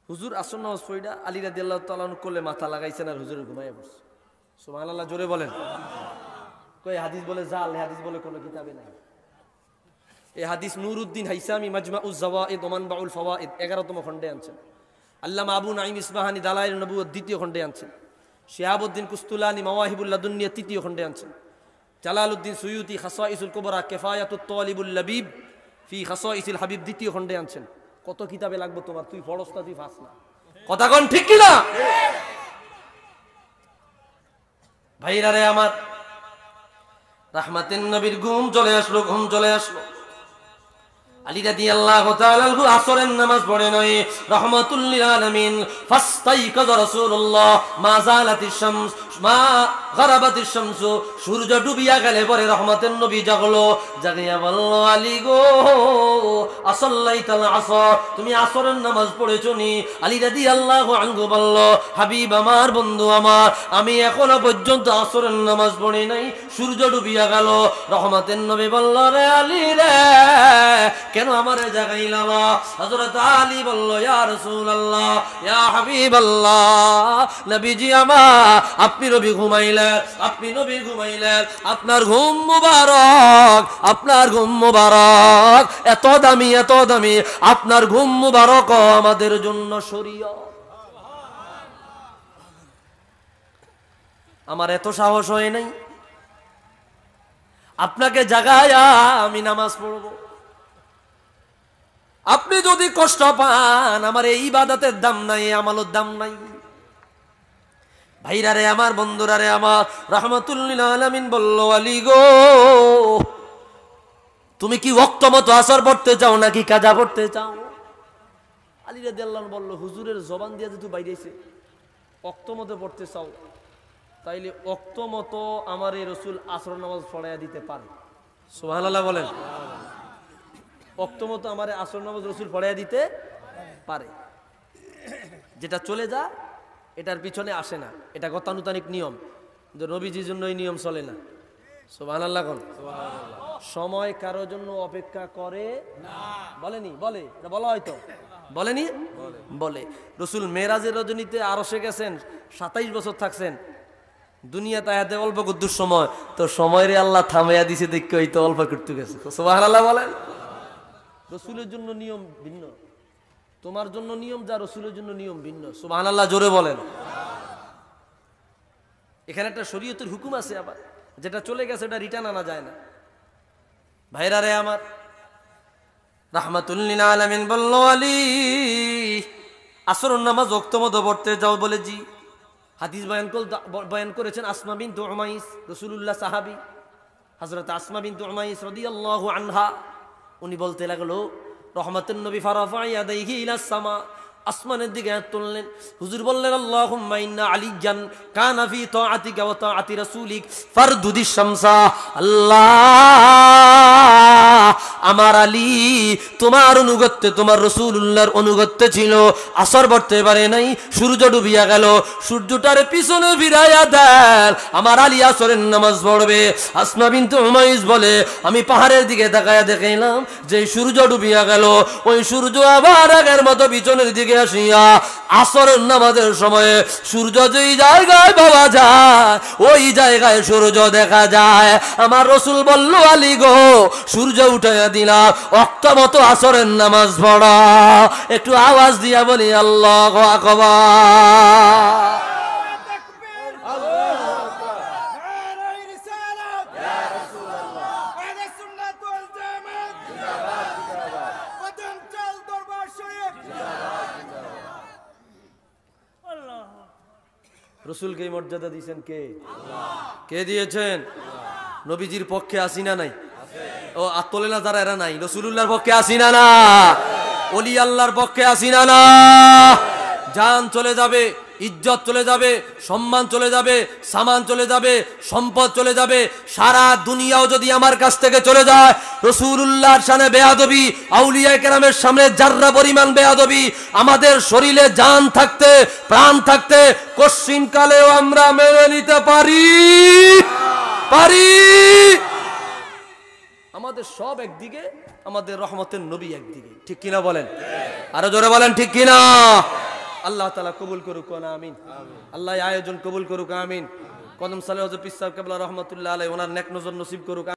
হুজুর আসর নামাজ পড়া। আলী রাদিয়াল্লাহু তাআলা আনহু কোলে মাথা লাগাইছেন আর হুজুর ঘুমাইয়া পড়ছে। সুবহানাল্লাহ, জোরে বলেন। কই হাদিস বলে জাল, হাদিস বলে কোনো কিতাবে নাই। এই হাদিস নুরউদ্দিন হাইসামি মাজমাউজ জাওয়াইদ ওয়া মানবাউল ফাওয়াইদ 11তম খণ্ডে আনছেন। আল্লামা আবু নাঈম ইসবাহানি দালাইল নবুওয়াত 2য় খণ্ডে আনছেন। শিহাবউদ্দিন কুস্তুলানি মাওয়াহিবুল লাদুন্নিয়া 3য় খণ্ডে আনছেন। জালালউদ্দিন সুয়ুতি খাসাইসুল কুবরা কিফায়াতুত তালিবুল লাবিব ফি খাসাইসিল হাবিব 2য় খণ্ডে আনছেন। কত কিতাবে লাগবে তোমার? তুই পড়স না, তুই ফাস না। কথা কোন ঠিক কি না? ভাইরা রে আমার, রাহমাতের নবীর ঘুম চলে আসলো। আলী রাদিয়াল্লাহু তাআলা আনহু আসরের নামাজ পড়ে নয়, রাহমাতুল লিল আলামিন। ফাস্তাইকাযা রাসূলুল্লাহ মা যালাতিশ শামস মা গারাবাতিশ শামস। সূর্য ডুবিয়া গেলে পরে রহমতের নবী জাগলো, জাগিয়া বলল, আলী গো আসাল্লাইতাল আসর, তুমি আসরের নামাজ পড়েছো নি? আলী রাদিয়াল্লাহু আনহু বলল, হাবিব আমার, বন্ধু আমার, আমি এখনো পর্যন্ত আসরের নামাজ পড়ি নাই, সূর্য ডুবিয়া গেল। রহমতের নবী বলল, রে আলী রে, কেন আমারে জাগাইলা? হযরত আলী বলল, ইয়া রাসূলুল্লাহ, ইয়া হাবিবাল্লাহ, নবীজি আমার, আপনি নবী ঘুমাইলেন, আপনার ঘুম মুবারক, এত দামি আপনার ঘুম মুবারক আমাদের জন্য শরীয়ত। আমার এত সাহস হয় নাই আপনাকে জাগায়া আমি নামাজ পড়ব। আপনি যদি কষ্ট পান, আমার এই ইবাদতের দাম নাই, আমলের দাম নাই। ভাইরা রে আমার, বন্ধুরা রে আমার, রাহমাতুল লিল আলামিন বলল, আলী গো, তুমি কি ওয়াক্ত মতো আসর পড়তে চাও নাকি কাজা পড়তে চাও? আলী রাদিয়াল্লাহু আনহু বলল, হুজুরের জবান দিয়ে যেহেতু বাইরেছে, ওয়াক্ত মতো পড়তে চাও, তাইলে ওয়াক্ত মতো আমার এই রাসূল আসর নামাজ পড়াইয়া দিতে পারে। সুবহানাল্লাহ বলেন। ওয়াক্ত মতো আমার আসর নামাজ রাসূল পড়াইয়া দিতে পারে। যেটা চলে যা এটার পিছনে আসে না, এটা গতানুতানিক নিয়ম, কিন্তু নবীজির জন্য এই নিয়ম চলে না। সুবহানাল্লাহ কোন? সময় কারোর জন্য অপেক্ষা করে না। বলেনি? বলে, এটা বলা হয়তো বলেনি? বলে। রাসূল মেরাজের রজনীতে আরশে গেছেন, 27 বছর থাকছেন। দুনিয়াতে আয়াতে অল্প কুদ্দুর সময়, তো সময়ের আল্লাহ থামাইয়া দিছে, দেখে হয়তো অল্প করতে গেছে। সুবহানাল্লাহ বলেন। রাসূলের জন্য নিয়ম ভিন্ন, তোমার জন্য নিয়ম যা, রাসূলের জন্য নিয়ম ভিন্ন। সুবহানাল্লাহ জোরে বলেন। এখানে একটা শরীয়তের হুকুম আছে, আবার যেটা চলে গেছে এটা রিটার্ন আনা যায় না। ভাইরা রে আমার, রাহমাতুল লিল আলামিন বলল, আলী আসরের নামাজ ওয়াক্ত মতো পড়তে যাও। বলে জি। হাদিস বয়ান করেছেন আসমা বিনতু উমাইস, রাসূলুল্লাহ সাহাবী, হযরত আসমা বিনতু উমাইস রাদিয়াল্লাহু আনহা। উনি বলতে লাগলো, রহমতের নবী ফারাফা ইয়াদাইহি ইলাস সামা, আসমানের দিকে হাত তুললেন। হুজুর বললেন, আল্লাহুম্মা ইন্না আলিয়ান কানা ফি তাআতিকা ওয়া তাআতি রাসূলিক ফারদুদিশ শামসা। আল্লাহ, আমার আলী তোমার অনুগত্যে, তোমার রাসূলুল্লাহর অনুগত্যে ছিল, আসর পড়তে পারে নাই, সূর্য ডুবিয়া গেল, সূর্যটার পিছনে ফিরাইয়া দেন, আমার আলী আসরের নামাজ পড়বে। আসমা বিনতু উমাইস বলে, আমি পাহাড়ের দিকে তাকায়া দেখাইলাম যে সূর্য ডুবিয়া গেল, ওই সূর্য আবার আগের মতো পিছনের দিকে আসিয়া আসরের নামাজের সময়ে সূর্য যেই জায়গায় পাওয়া যায় ওই জায়গায় সূর্য দেখা যায়। আমার রাসূল বলল, আলী গো, সূর্য উঠাইয়া দিলাম, ওয়াক্ত মতো আসরের নামাজ পড়া। একটু আওয়াজ দিয়া বলি, আল্লাহু আকবার। রসুলকে মর্যাদা দিয়েছেন কে? কে দিয়েছেন? নবীজির পক্ষে আসি না নাই? ও আত্মলে না যারা, এরা নাই। রসুলুল্লাহর পক্ষে আসি না না? ওলি আল্লাহর পক্ষে আসি না না? জান চলে যাবে, ইজ্জত চলে যাবে, সম্মান চলে যাবে, সামান চলে যাবে, সম্পদ চলে যাবে, সারা দুনিয়াও যদি আমার কাছ থেকে চলে যায়, রাসূলুল্লাহর শানে বেয়াদবি, আউলিয়া কেরামের সামনে জাররা পরিমাণ বেয়াদবি, আমাদের শরীরে জান থাকতে, প্রাণ থাকতে কশিন কালেও আমরা মেনে নিতে পারি। আমাদের সব একদিকে, আমাদের রহমতের নবী একদিকে, ঠিক কিনা বলেন? আরো জোরে বলেন ঠিক কিনা? আল্লাহ তাআলা কবুল করুক, আমিন। আল্লাহ আয়োজন কবুল করুক, আমিন। কদম সালে হযরত পীর সাহেব কেবলা রহমাতুল্লাহ আলাইহি ওনার নেক নজর নসিব করুক।